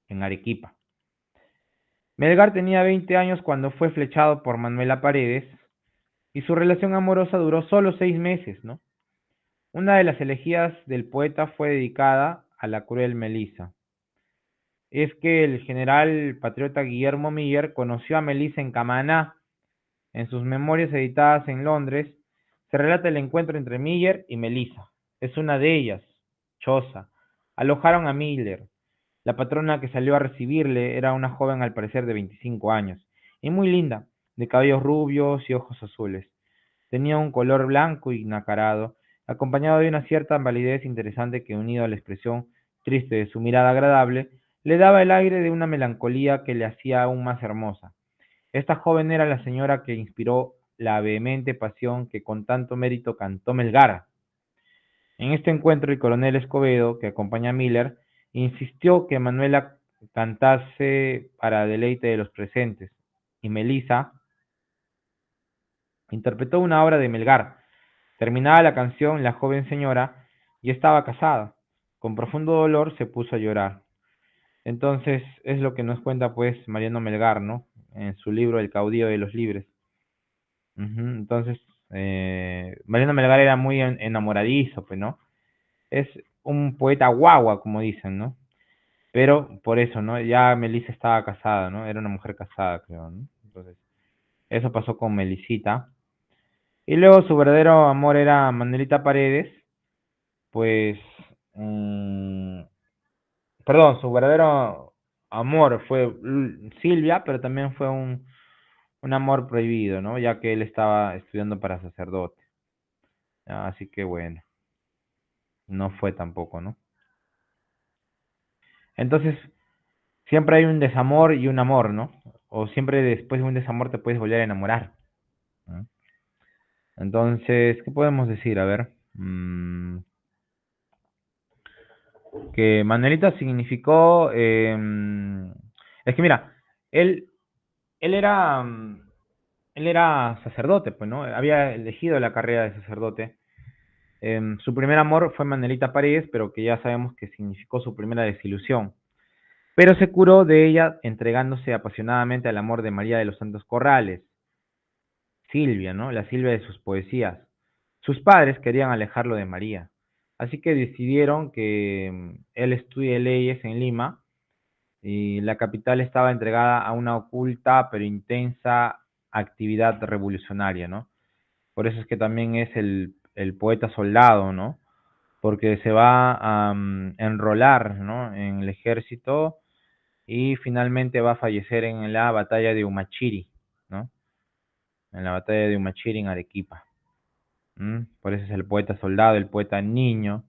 A: en Arequipa. Melgar tenía 20 años cuando fue flechado por Manuela Paredes y su relación amorosa duró solo 6 meses, ¿no? Una de las elegías del poeta fue dedicada a la cruel Melisa. Es que el general patriota Guillermo Miller conoció a Melisa en Camaná. En sus memorias editadas en Londres, se relata el encuentro entre Miller y Melisa. Es una de ellas, Choza. Alojaron a Miller. La patrona que salió a recibirle era una joven al parecer de 25 años, y muy linda, de cabellos rubios y ojos azules. Tenía un color blanco y nacarado, acompañado de una cierta validez interesante que, unido a la expresión triste de su mirada agradable, le daba el aire de una melancolía que le hacía aún más hermosa. Esta joven era la señora que inspiró la vehemente pasión que con tanto mérito cantó Melgar. En este encuentro, el coronel Escobedo, que acompaña a Miller, insistió que Manuela cantase para deleite de los presentes, y Melissa interpretó una obra de Melgar. Terminada la canción, la joven señora ya estaba casada. Con profundo dolor se puso a llorar. Entonces, es lo que nos cuenta pues Mariano Melgar, ¿no? En su libro El caudillo de los libres. Ujú. Entonces, Mariano Melgar era muy enamoradizo, pues, ¿no? Es un poeta guagua, como dicen, ¿no? Pero por eso, ¿no? Ya Melissa estaba casada, ¿no? Era una mujer casada, creo, ¿no? Entonces, eso pasó con Melisita. Y luego su verdadero amor era Manuelita Paredes, pues, perdón, su verdadero amor fue Silvia, pero también fue un amor prohibido, ¿no? Ya que él estaba estudiando para sacerdote. Así que bueno, no fue tampoco, ¿no? Entonces, siempre hay un desamor y un amor, ¿no? O siempre después de un desamor te puedes volver a enamorar, ¿no? Entonces, ¿qué podemos decir? A ver, que Manuelita significó, es que mira, él, él era, él era sacerdote, pues, ¿no? Había elegido la carrera de sacerdote. Su primer amor fue Manuelita Paredes, pero que ya sabemos que significó su primera desilusión. Pero se curó de ella entregándose apasionadamente al amor de María de los Santos Corrales, Silvia, ¿no? La Silvia de sus poesías. Sus padres querían alejarlo de María, así que decidieron que él estudie leyes en Lima y la capital estaba entregada a una oculta pero intensa actividad revolucionaria, ¿no? Por eso es que también es el poeta soldado, ¿no? Porque se va a enrolar, ¿no? En el ejército y finalmente va a fallecer en la batalla de Humachiri, ¿no? En la batalla de Humachiri en Arequipa. Por eso es el poeta soldado, el poeta niño,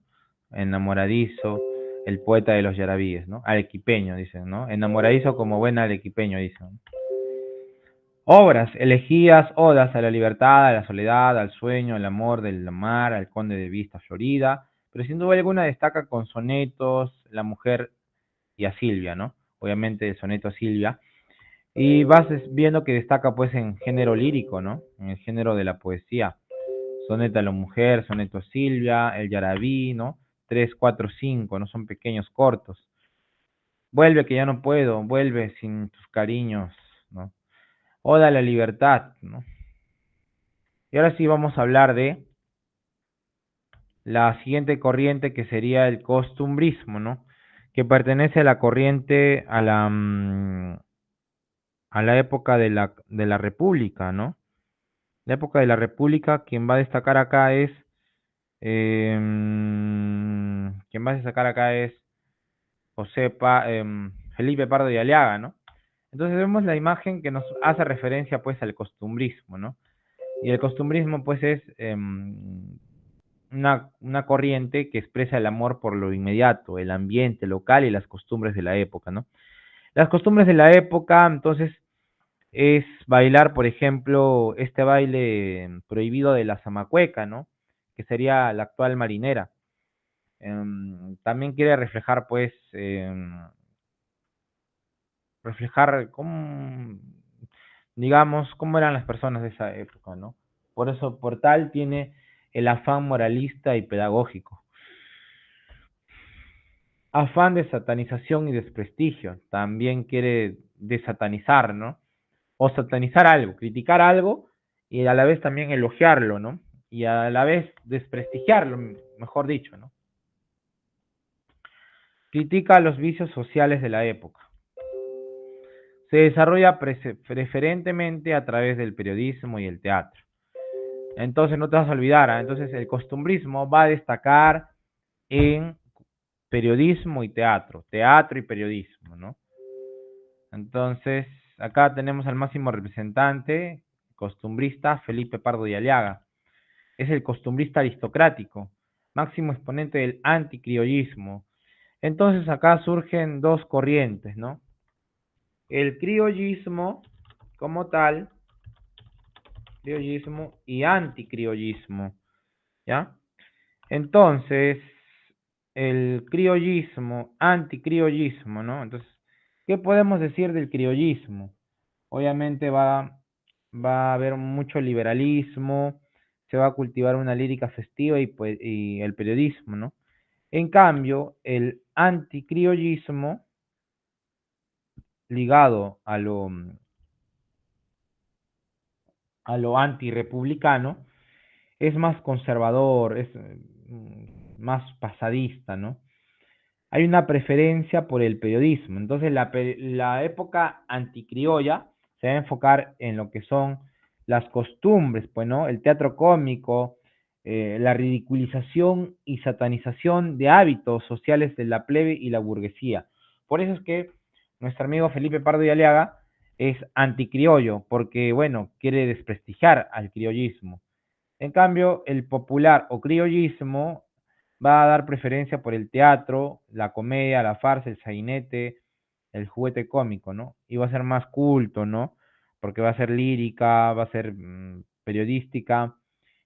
A: enamoradizo, el poeta de los yarabíes, ¿no? Arequipeño, dicen, ¿no? Enamoradizo como buen arequipeño, dicen. Obras, elegías, odas a la libertad, a la soledad, al sueño, al amor del mar, al conde de Vista Florida, pero sin duda alguna destaca con sonetos, La mujer y a Silvia, ¿no? Obviamente el soneto a Silvia. Y vas viendo que destaca pues en género lírico, ¿no? En el género de la poesía. Soneto a la mujer, soneto a Silvia, el Yarabí, ¿no? 3, 4, 5, ¿no? Son pequeños, cortos. Vuelve que ya no puedo, vuelve sin tus cariños, ¿no? Oda a la libertad, ¿no? Y ahora sí vamos a hablar de la siguiente corriente que sería el costumbrismo, ¿no? Que pertenece a la corriente, a la época de la República, ¿no? La época de la República, quien va a destacar acá es, quien va a destacar acá es Felipe Pardo de Aliaga, ¿no? Entonces vemos la imagen que nos hace referencia pues al costumbrismo, ¿no? Y el costumbrismo pues es una corriente que expresa el amor por lo inmediato, el ambiente local y las costumbres de la época, ¿no? Las costumbres de la época, entonces, es bailar, por ejemplo, este baile prohibido de la zamacueca, ¿no? Que sería la actual marinera. También quiere reflejar, pues, reflejar cómo, digamos, cómo eran las personas de esa época, ¿no? Por eso, por tal, tiene el afán moralista y pedagógico. Afán de satanización y desprestigio. También quiere desatanizar, ¿no? O satanizar algo, criticar algo y a la vez también elogiarlo, ¿no? Y a la vez desprestigiarlo, mejor dicho, ¿no? Critica los vicios sociales de la época. Se desarrolla preferentemente a través del periodismo y el teatro. Entonces no te vas a olvidar, ¿eh? Entonces el costumbrismo va a destacar en periodismo y teatro, teatro y periodismo, ¿no? Entonces, acá tenemos al máximo representante costumbrista, Felipe Pardo de Aliaga. es el costumbrista aristocrático, máximo exponente del anticriollismo. Entonces acá surgen dos corrientes, ¿no? El criollismo como tal, criollismo y anticriollismo, ¿ya? Entonces, el criollismo, anticriollismo, ¿no? Entonces, ¿qué podemos decir del criollismo? Obviamente va a haber mucho liberalismo, se va a cultivar una lírica festiva y el periodismo, ¿no? En cambio, el anticriollismo, ligado a lo antirepublicano, es más conservador, es más pasadista, ¿no? Hay una preferencia por el periodismo. Entonces, la época anticriolla se va a enfocar en lo que son las costumbres, pues, ¿no? El teatro cómico, la ridiculización y satanización de hábitos sociales de la plebe y la burguesía. Por eso es que nuestro amigo Felipe Pardo y Aliaga es anticriollo, porque, bueno, quiere desprestigiar al criollismo. En cambio, el popular o criollismo va a dar preferencia por el teatro, la comedia, la farsa, el sainete, el juguete cómico, ¿no? Y va a ser más culto, ¿no? Porque va a ser lírica, va a ser periodística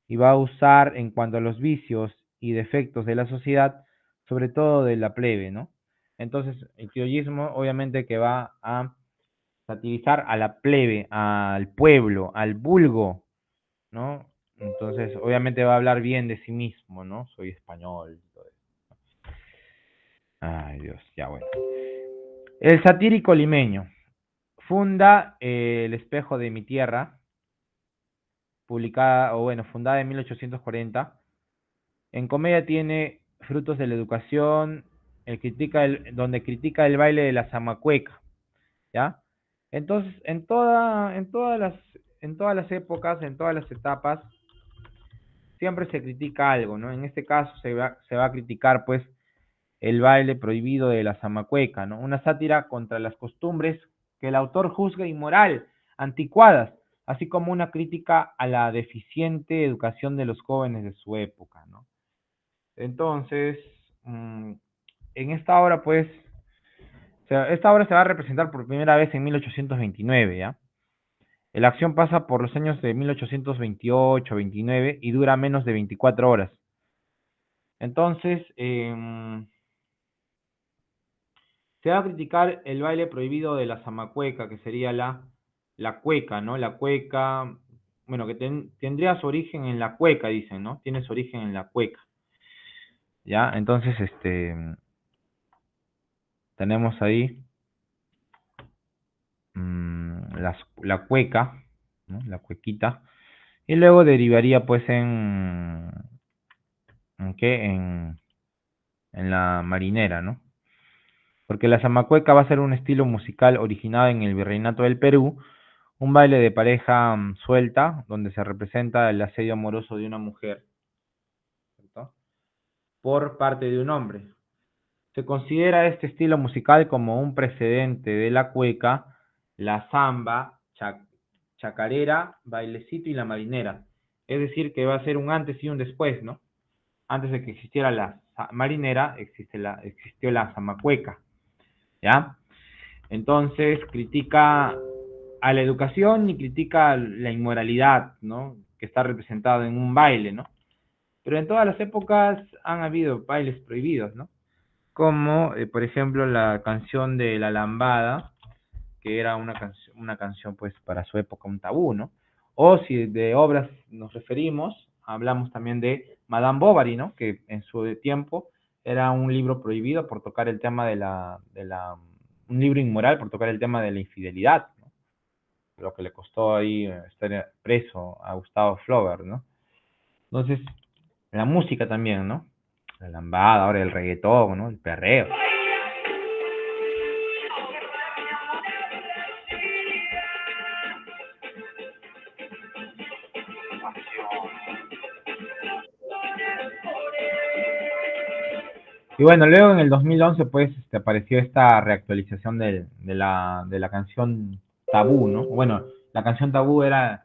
A: y va a usar en cuanto a los vicios y defectos de la sociedad, sobre todo de la plebe, ¿no? Entonces, el criollismo obviamente que va a satirizar a la plebe, al pueblo, al vulgo, ¿no? Entonces, obviamente va a hablar bien de sí mismo, ¿no? Soy español. Todo eso. Ay, Dios, ya bueno. El satírico limeño funda El espejo de mi tierra, publicada, o bueno, fundada en 1840. En comedia tiene Frutos de la educación, donde critica el baile de la zamacueca, ¿ya? Entonces, en todas las épocas, en todas las etapas, siempre se critica algo, ¿no? En este caso se va a criticar, pues, el baile prohibido de la zamacueca, ¿no? Una sátira contra las costumbres que el autor juzga inmoral, anticuadas, así como una crítica a la deficiente educación de los jóvenes de su época, ¿no? Entonces, en esta obra, pues, esta obra se va a representar por primera vez en 1829, ¿ya? La acción pasa por los años de 1828-29 y dura menos de 24 horas. Entonces, se va a criticar el baile prohibido de la zamacueca, que sería la cueca, ¿no? La cueca, bueno, que tendría su origen en la cueca, dicen, ¿no? Tiene su origen en la cueca, ¿ya? Entonces, tenemos ahí la cueca, ¿no? La cuequita, y luego derivaría, pues, ¿en qué? En la marinera, ¿no? Porque la zamacueca va a ser un estilo musical originado en el virreinato del Perú, un baile de pareja suelta, donde se representa el asedio amoroso de una mujer, ¿cierto? Por parte de un hombre. Se considera este estilo musical como un precedente de la cueca, la samba, chacarera, bailecito y la marinera. Es decir, que va a ser un antes y un después, ¿no? Antes de que existiera la marinera, existió la zamacueca, ¿ya? Entonces critica a la educación y critica la inmoralidad, ¿no? Que está representado en un baile, ¿no? Pero en todas las épocas han habido bailes prohibidos, ¿no? Como, por ejemplo, la canción de La Lambada, que era una canción, pues, para su época un tabú, ¿no? O si de obras nos referimos, hablamos también de Madame Bovary, ¿no? Que en su tiempo era un libro prohibido por tocar el tema un libro inmoral por tocar el tema de la infidelidad, ¿no? Lo que le costó ahí estar preso a Gustavo Flaubert, ¿no? Entonces, la música también, ¿no? La lambada, ahora el reggaetón, ¿no? El perreo. Y bueno, luego en el 2011 pues apareció esta reactualización de la canción Tabú, ¿no? Bueno, la canción Tabú era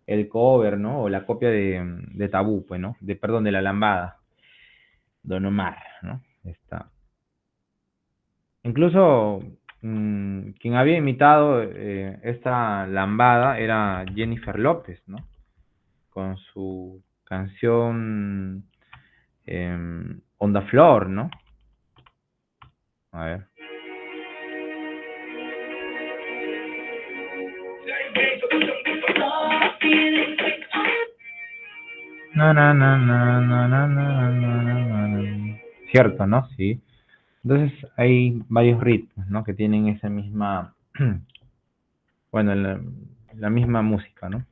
A: el cover, ¿no? O la copia de Tabú, pues, ¿no? Perdón, de La Lambada, Don Omar, ¿no? Está. Incluso quien había imitado esta lambada era Jennifer López, ¿no? Con su canción On the Floor, ¿no? A ver. Na, na, na, na, na, na, na, na, na, na. Cierto, ¿no? Sí. Entonces hay varios ritmos, ¿no? Que tienen esa misma, bueno, la misma música, ¿no?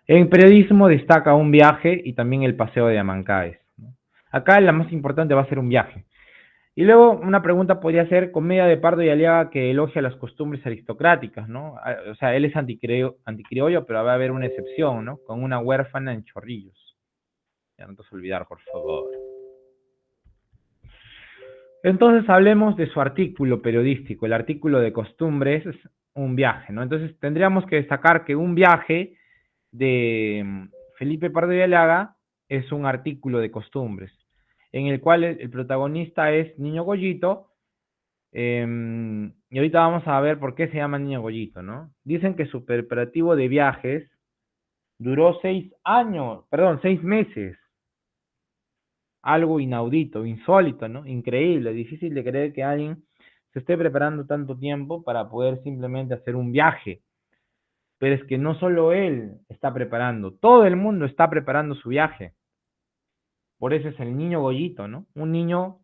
A: En periodismo destaca un viaje y también el paseo de Amancaes, ¿no? Acá la más importante va a ser un viaje. Y luego una pregunta podría ser comedia de Pardo y Aliaga que elogia las costumbres aristocráticas, ¿no? O sea, él es anticriollo, pero va a haber una excepción, ¿no? Con una huérfana en Chorrillos. Ya no te vas a olvidar, por favor. Entonces hablemos de su artículo periodístico, el artículo de costumbres, es un viaje, ¿no? Entonces tendríamos que destacar que un viaje de Felipe Pardo y Aliaga es un artículo de costumbres, en el cual el protagonista es Niño Goyito, y ahorita vamos a ver por qué se llama Niño Goyito, ¿no? Dicen que su preparativo de viajes duró 6 años, perdón, 6 meses, algo inaudito, insólito, ¿no? Increíble, difícil de creer que alguien se esté preparando tanto tiempo para poder simplemente hacer un viaje. Pero es que no solo él está preparando, todo el mundo está preparando su viaje. Por eso es el niño Goyito, ¿no? Un niño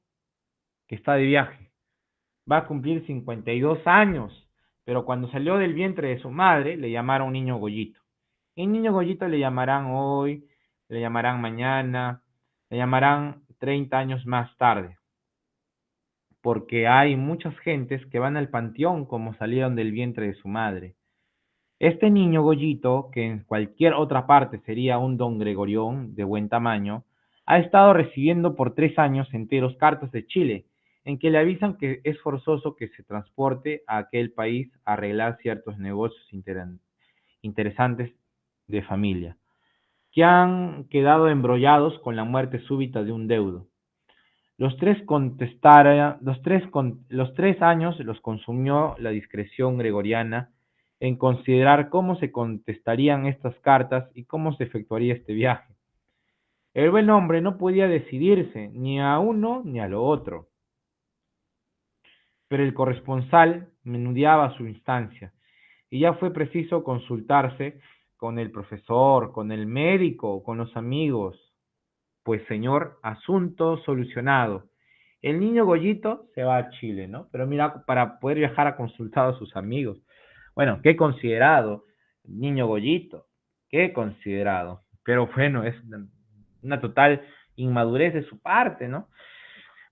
A: que está de viaje. Va a cumplir 52 años, pero cuando salió del vientre de su madre le llamaron niño Goyito. Y niño Goyito le llamarán hoy, le llamarán mañana, le llamarán 30 años más tarde, porque hay muchas gentes que van al panteón como salieron del vientre de su madre. Este niño Goyito, que en cualquier otra parte sería un don Gregorión de buen tamaño, ha estado recibiendo por 3 años enteros cartas de Chile, en que le avisan que es forzoso que se transporte a aquel país a arreglar ciertos negocios interesantes de familia, que han quedado embrollados con la muerte súbita de un deudo. Los 3 años los consumió la discreción gregoriana en considerar cómo se contestarían estas cartas y cómo se efectuaría este viaje. El buen hombre no podía decidirse ni a uno ni a lo otro, pero el corresponsal menudeaba su instancia y ya fue preciso consultarse con el profesor, con el médico, con los amigos. Pues señor, asunto solucionado. El niño Goyito se va a Chile, ¿no? Pero mira, para poder viajar ha consultado a sus amigos. Bueno, qué considerado, niño Goyito, qué considerado. Pero bueno, es una total inmadurez de su parte, ¿no?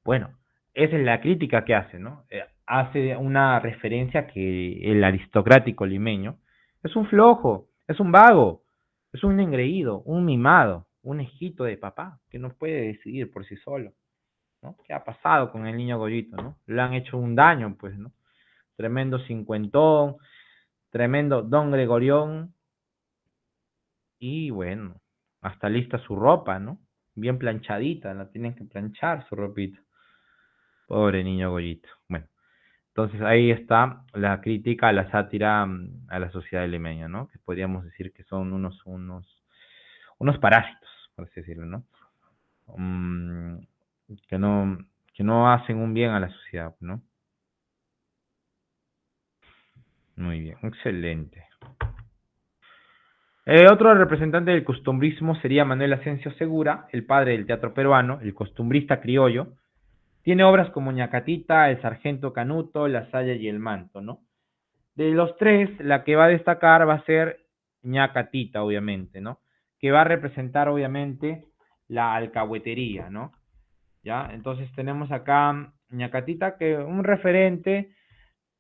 A: Bueno, esa es la crítica que hace, ¿no? Hace una referencia que el aristocrático limeño es un flojo, es un vago, es un engreído, un mimado, un hijito de papá que no puede decidir por sí solo, ¿no? ¿Qué ha pasado con el niño Goyito, ¿no? Le han hecho un daño, pues, ¿no? Tremendo cincuentón, tremendo don Gregorión, y bueno, hasta lista su ropa, ¿no? Bien planchadita, la tienen que planchar su ropita. Pobre niño Goyito. Bueno, entonces ahí está la crítica, la sátira a la sociedad limeña, ¿no? Que podríamos decir que son unos parásitos, por así decirlo, ¿no? Mm, que no, que no hacen un bien a la sociedad, ¿no? Muy bien, excelente. Otro representante del costumbrismo sería Manuel Asensio Segura, el padre del teatro peruano, el costumbrista criollo. Tiene obras como Ñacatita, El Sargento Canuto, La Saya y El Manto, ¿no? De los tres, la que va a destacar va a ser Ñacatita, obviamente, ¿no? Que va a representar, obviamente, la alcahuetería, ¿no? ¿Ya? Entonces tenemos acá Ñacatita, que un referente,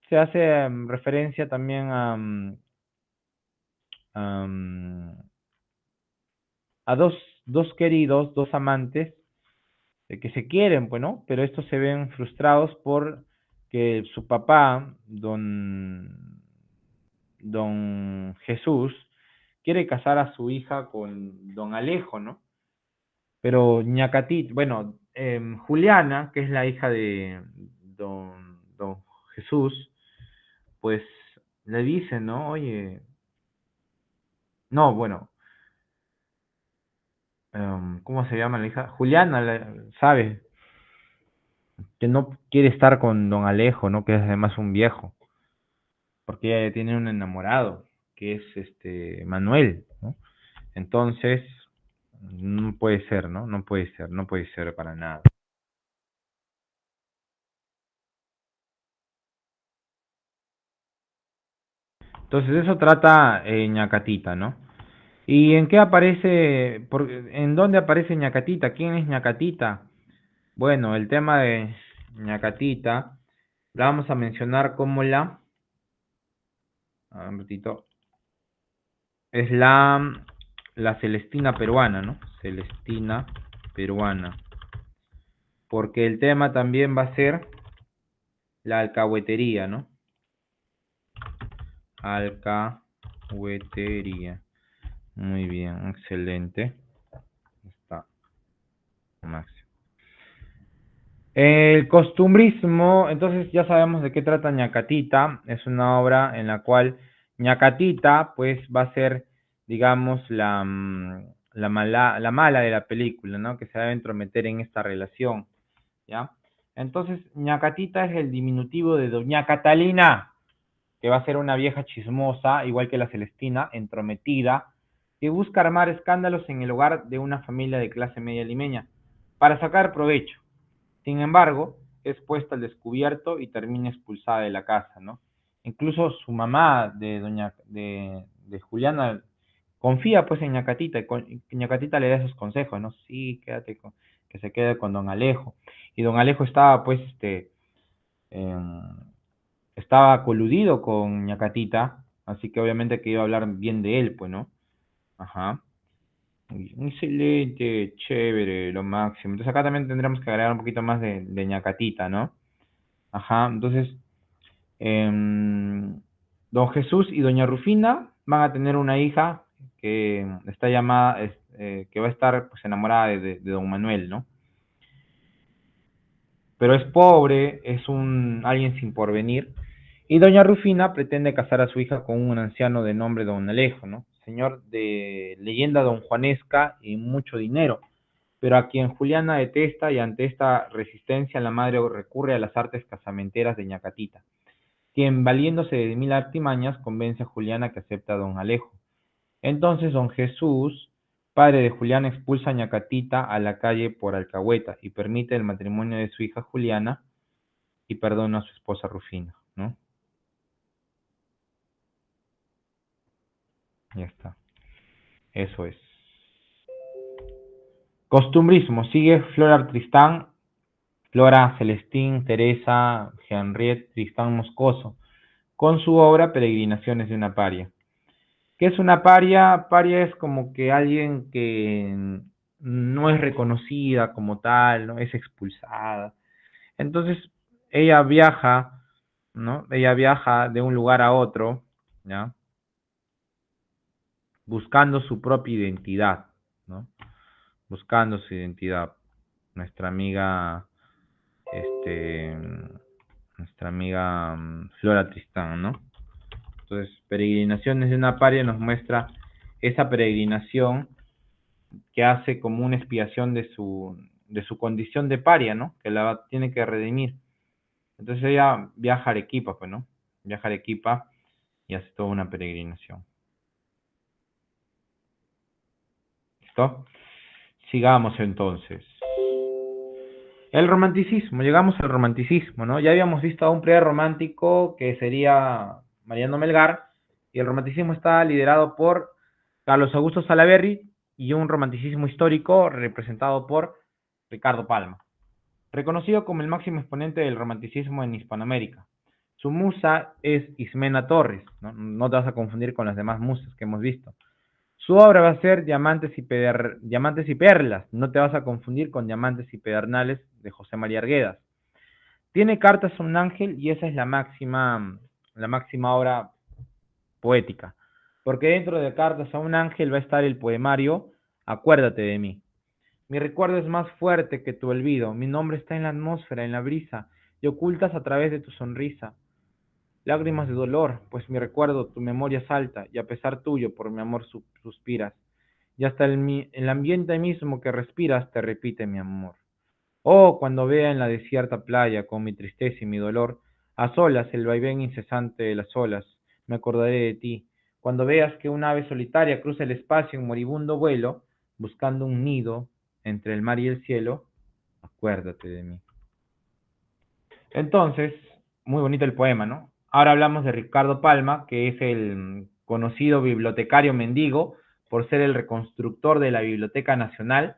A: se hace referencia también am, a dos queridos, dos amantes, que se quieren, pues, ¿no? Pero estos se ven frustrados por que su papá, don Jesús, quiere casar a su hija con don Alejo, ¿no? Pero Ñacatita, bueno, Juliana, que es la hija de don Jesús, pues le dice, ¿no? Oye, no, bueno, ¿cómo se llama la hija? Juliana, sabe que no quiere estar con don Alejo, ¿no? Que es además un viejo, porque ella tiene un enamorado, que es Manuel, ¿no? Entonces, no puede ser, ¿no? No puede ser para nada. Entonces, eso trata Ñacatita, ¿no? ¿Y en qué aparece, en dónde aparece Ñacatita? ¿Quién es Ñacatita? Bueno, el tema de Ñacatita, la vamos a mencionar como un ratito, es la Celestina peruana, ¿no? Celestina peruana. Porque el tema también va a ser la alcahuetería, ¿no? Alcahuetería. Muy bien, excelente. Está máximo. El costumbrismo, entonces ya sabemos de qué trata Ñacatita. Es una obra en la cual Ñacatita, pues, va a ser, digamos, la mala de la película, ¿no? Que se va a entrometer en esta relación, ¿ya? Entonces, Ñacatita es el diminutivo de Doña Catalina, que va a ser una vieja chismosa, igual que la Celestina, entrometida, que busca armar escándalos en el hogar de una familia de clase media limeña, para sacar provecho. Sin embargo, es puesta al descubierto y termina expulsada de la casa, ¿no? Incluso su mamá de Juliana confía pues en Ñacatita y Ñacatita le da esos consejos, ¿no? Sí, que se quede con don Alejo. Y don Alejo estaba pues em, estaba coludido con Ñacatita, así que obviamente que iba a hablar bien de él, pues, ¿no? Ajá. Excelente, chévere, lo máximo. Entonces acá también tendremos que agregar un poquito más de Ñacatita, ¿no? Ajá, entonces, don Jesús y doña Rufina van a tener una hija que está llamada, que va a estar pues enamorada de don Manuel, ¿no? Pero es pobre, es alguien sin porvenir, y doña Rufina pretende casar a su hija con un anciano de nombre don Alejo, ¿no? Señor de leyenda don Juanesca y mucho dinero, pero a quien Juliana detesta, y ante esta resistencia la madre recurre a las artes casamenteras de Ñacatita, quien valiéndose de mil artimañas convence a Juliana que acepta a don Alejo. Entonces don Jesús, padre de Juliana, expulsa a Ñacatita a la calle por alcahueta y permite el matrimonio de su hija Juliana y perdona a su esposa Rufina, ¿no? Ya está, eso es. Costumbrismo, sigue Flora Tristán, Flora Celestín, Teresa, Henriette Tristán Moscoso, con su obra Peregrinaciones de una paria. ¿Qué es una paria? Paria es como que alguien que no es reconocida como tal, ¿no? Es expulsada. Entonces, ella viaja, ¿no? Ella viaja de un lugar a otro, ¿ya? Buscando su propia identidad, ¿no? Buscando su identidad. Nuestra amiga, este, nuestra amiga Flora Tristán, ¿no? Entonces, Peregrinaciones de una paria nos muestra esa peregrinación que hace como una expiación de su condición de paria, ¿no? Que la tiene que redimir. Entonces ella viaja a Arequipa, pues, ¿no? Viaja a Arequipa y hace toda una peregrinación. ¿Listo? Sigamos entonces. El romanticismo, llegamos al romanticismo, ¿no? Ya habíamos visto a un prerromántico que sería Mariano Melgar, y el romanticismo está liderado por Carlos Augusto Salaverry y un romanticismo histórico representado por Ricardo Palma, reconocido como el máximo exponente del romanticismo en Hispanoamérica. Su musa es Ismena Torres, ¿no? No te vas a confundir con las demás musas que hemos visto. Su obra va a ser Diamantes y Perlas, no te vas a confundir con Diamantes y Pedernales de José María Arguedas. Tiene Cartas a un ángel y esa es la máxima obra poética. porque dentro de Cartas a un ángel va a estar el poemario Acuérdate de mí. Mi recuerdo es más fuerte que tu olvido, mi nombre está en la atmósfera, en la brisa, y ocultas a través de tu sonrisa. Lágrimas de dolor, pues mi recuerdo, tu memoria salta, y a pesar tuyo, por mi amor suspiras, y hasta el ambiente mismo que respiras te repite mi amor. Oh, cuando vea en la desierta playa, con mi tristeza y mi dolor, a solas el vaivén incesante de las olas, me acordaré de ti. Cuando veas que un ave solitaria cruza el espacio en moribundo vuelo, buscando un nido entre el mar y el cielo, acuérdate de mí. Entonces, muy bonito el poema, ¿no? Ahora hablamos de Ricardo Palma, que es el conocido bibliotecario mendigo por ser el reconstructor de la Biblioteca Nacional.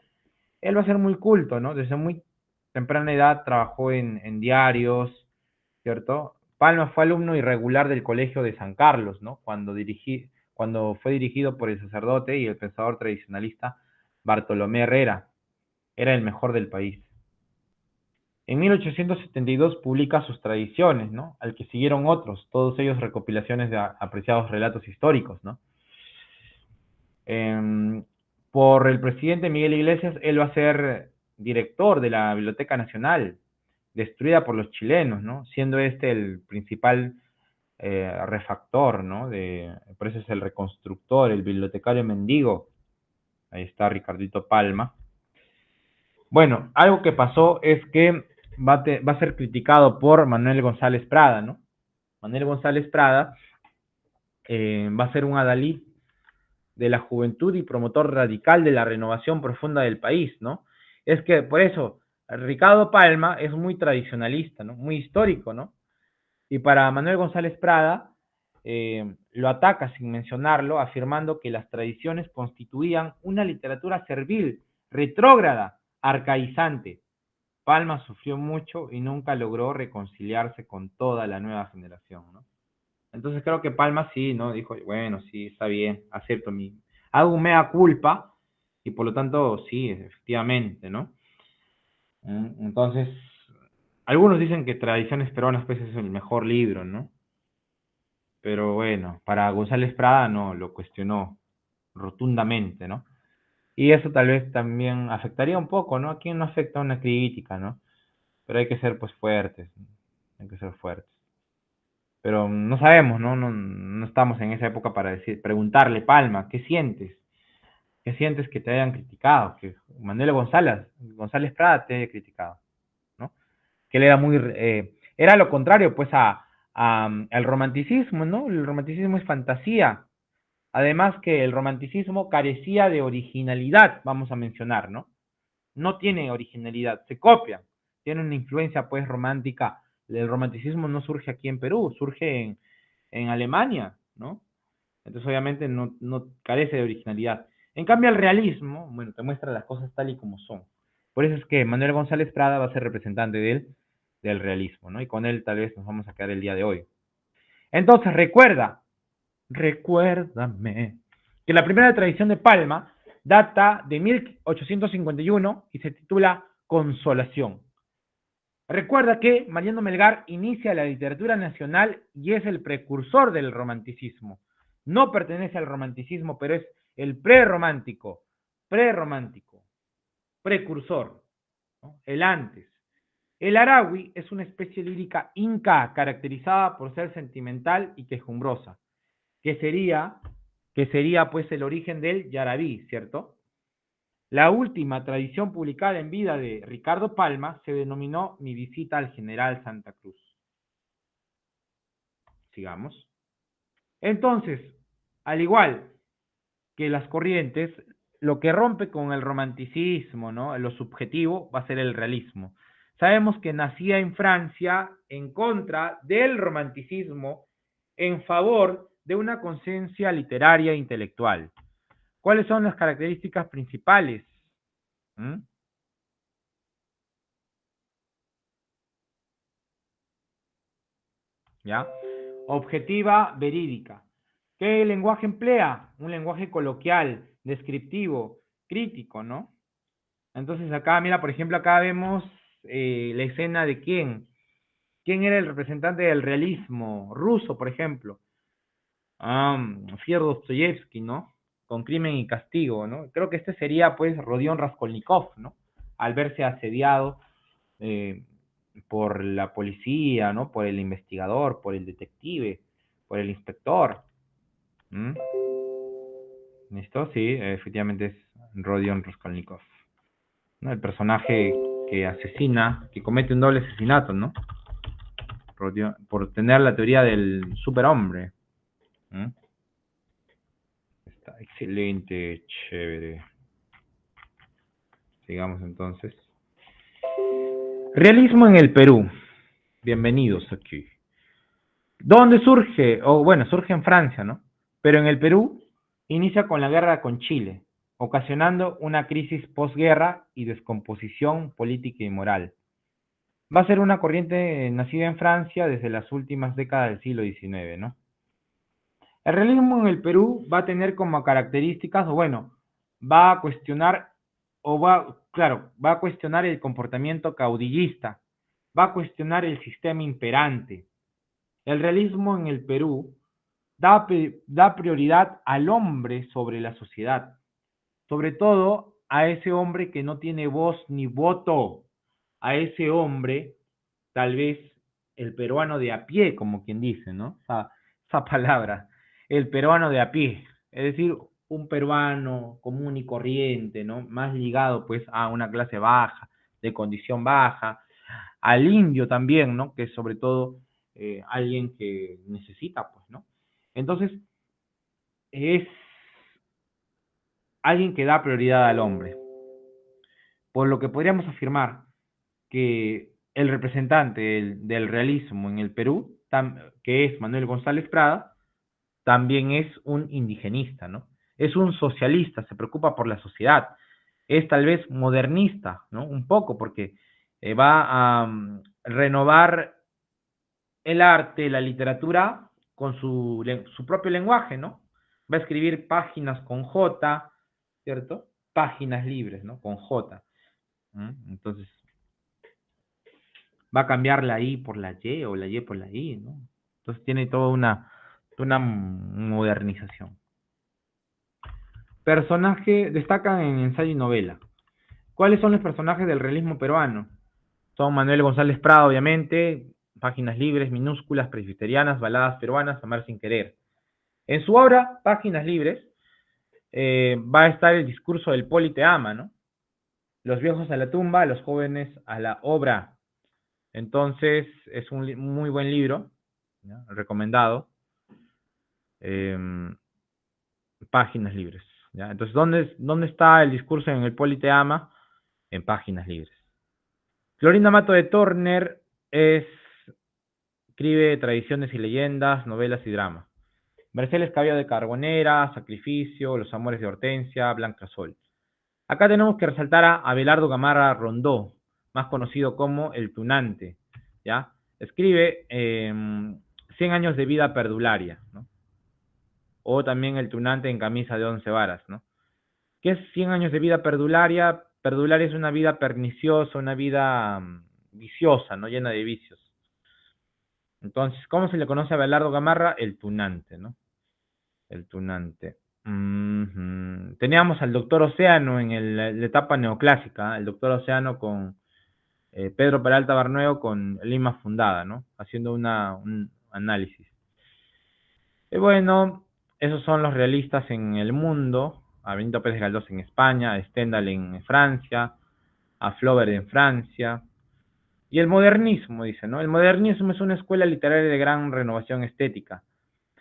A: Él va a ser muy culto, ¿no? Desde muy temprana edad trabajó en diarios, ¿cierto? Palma fue alumno irregular del Colegio de San Carlos, ¿no? Cuando fue dirigido por el sacerdote y el pensador tradicionalista Bartolomé Herrera. Era el mejor del país. En 1872 publica sus Tradiciones, ¿no? Al que siguieron otros, todos ellos recopilaciones de apreciados relatos históricos, ¿no? Eh, por el presidente Miguel Iglesias, él va a ser director de la Biblioteca Nacional, destruida por los chilenos, ¿no? Siendo este el principal refactor, ¿no? Por eso es el reconstructor, el bibliotecario mendigo. Ahí está Ricardito Palma. Bueno, algo que pasó es que va a ser criticado por Manuel González Prada, ¿no? Manuel González Prada va a ser un adalid de la juventud y promotor radical de la renovación profunda del país, ¿no? Es que por eso Ricardo Palma es muy tradicionalista, ¿no? Muy histórico, ¿no? Y para Manuel González Prada lo ataca sin mencionarlo, afirmando que las tradiciones constituían una literatura servil, retrógrada, arcaizante. Palma sufrió mucho y nunca logró reconciliarse con toda la nueva generación, ¿no? Entonces creo que Palma sí, ¿no? Dijo, bueno, sí, está bien, acepto hago un mea culpa y por lo tanto sí, efectivamente, ¿no? Entonces, algunos dicen que Tradiciones Peruanas pues es el mejor libro, ¿no? Pero bueno, para González Prada no, lo cuestionó rotundamente, ¿no? Y eso tal vez también afectaría un poco, ¿no? ¿A quién no afecta una crítica, ¿no? Pero hay que ser pues fuertes, ¿no? Hay que ser fuertes. Pero no sabemos, ¿no? No estamos en esa época para preguntarle, Palma, ¿qué sientes? ¿Qué sientes que te hayan criticado? Que Manuel González Prada te haya criticado, ¿no? Que él era era lo contrario, pues, al romanticismo, ¿no? El romanticismo es fantasía. Además que el romanticismo carecía de originalidad, vamos a mencionar, ¿no? No tiene originalidad, se copia, tiene una influencia pues romántica. El romanticismo no surge aquí en Perú, surge en Alemania, ¿no? Entonces obviamente no carece de originalidad. En cambio el realismo, bueno, te muestra las cosas tal y como son. Por eso es que Manuel González Prada va a ser representante del realismo, ¿no? Y con él tal vez nos vamos a quedar el día de hoy. Entonces recuérdame, que la primera tradición de Palma data de 1851 y se titula Consolación. Recuerda que Mariano Melgar inicia la literatura nacional y es el precursor del romanticismo. No pertenece al romanticismo, pero es el prerromántico, precursor, ¿no? El antes. El Arawi es una especie lírica inca caracterizada por ser sentimental y quejumbrosa, que sería, que sería pues el origen del Yarabí, ¿cierto? La última tradición publicada en vida de Ricardo Palma se denominó Mi visita al general Santa Cruz. Sigamos. Entonces, al igual que las corrientes, lo que rompe con el romanticismo, ¿no? Lo subjetivo va a ser el realismo. Sabemos que nacía en Francia en contra del romanticismo en favor de una conciencia literaria e intelectual. ¿Cuáles son las características principales? ¿Mm? ¿Ya? Objetiva, verídica. ¿Qué lenguaje emplea? Un lenguaje coloquial, descriptivo, crítico, ¿no? Entonces acá, mira, por ejemplo, acá vemos la escena de quién. ¿Quién era el representante del realismo? Ruso, por ejemplo. Fyodor Dostoyevsky, ¿no? Con Crimen y Castigo, ¿no? Creo que este sería, pues, Rodion Raskolnikov, ¿no? Al verse asediado eh, por la policía, ¿no? Por el investigador, por el detective, por el inspector. ¿Mm? ¿Listo? Sí, efectivamente es Rodion Raskolnikov, ¿no? El personaje que asesina, que comete un doble asesinato, ¿no? Por tener la teoría del superhombre. ¿Mm? Está excelente, chévere. Sigamos entonces. Realismo en el Perú. Bienvenidos aquí. ¿Dónde surge? O bueno, surge en Francia, ¿no? Pero en el Perú inicia con la guerra con Chile, ocasionando una crisis posguerra y descomposición política y moral. Va a ser una corriente nacida en Francia desde las últimas décadas del siglo XIX, ¿no? El realismo en el Perú va a tener como características, o bueno, va a cuestionar, claro, va a cuestionar el comportamiento caudillista, va a cuestionar el sistema imperante. El realismo en el Perú da prioridad al hombre sobre la sociedad, sobre todo a ese hombre que no tiene voz ni voto, a ese hombre, tal vez el peruano de a pie, como quien dice, ¿no? Esa palabra, el peruano de a pie, es decir, un peruano común y corriente, ¿no? Más ligado pues a una clase baja, de condición baja, al indio también, ¿no? Que es sobre todo alguien que necesita, pues, ¿no? Entonces, es alguien que da prioridad al hombre, por lo que podríamos afirmar que el representante del realismo en el Perú, que es Manuel González Prada, también es un indigenista, ¿no? Es un socialista, se preocupa por la sociedad, es tal vez modernista, ¿no? Un poco, porque va a renovar el arte, la literatura, con su propio lenguaje, ¿no? Va a escribir páginas con J, ¿cierto? Páginas libres, ¿no? Con J. Entonces, va a cambiar la I por la Y o la Y por la I, ¿no? Entonces tiene toda una modernización. Personaje destacan en ensayo y novela. ¿Cuáles son los personajes del realismo peruano? Son Manuel González Prado, obviamente, páginas libres, minúsculas, presbiterianas, baladas peruanas, amar sin querer. En su obra, Páginas Libres, va a estar el discurso del Poli te ama, ¿no? Los viejos a la tumba, los jóvenes a la obra. Entonces, es un muy buen libro, ¿no? Recomendado. Eh, Páginas Libres, ¿ya? Entonces, ¿dónde está el discurso en el Poli te ama? En Páginas Libres. Florinda Mato de Torner escribe tradiciones y leyendas, novelas y drama. Mercedes Cabello de Carbonera, Sacrificio, Los Amores de Hortensia, Blanca Sol. Acá tenemos que resaltar a Abelardo Gamarra Rondó, más conocido como El Tunante, ¿ya? Escribe 100 años de vida perdularia, ¿no? O también El Tunante en camisa de 11 varas, ¿no? ¿Qué es 100 años de vida perdularia? Perdularia es una vida perniciosa, una vida viciosa, ¿no? Llena de vicios. Entonces, ¿cómo se le conoce a Abelardo Gamarra? El Tunante, ¿no? El Tunante. Teníamos al Doctor Océano en la etapa neoclásica, el Doctor Océano con Pedro Peralta Barnuevo con Lima Fundada, ¿no? Haciendo un análisis. Y bueno, esos son los realistas en el mundo. A Benito Pérez Galdós en España, a Stendhal en Francia, a Flaubert en Francia. Y el modernismo, dice, ¿no? El modernismo es una escuela literaria de gran renovación estética.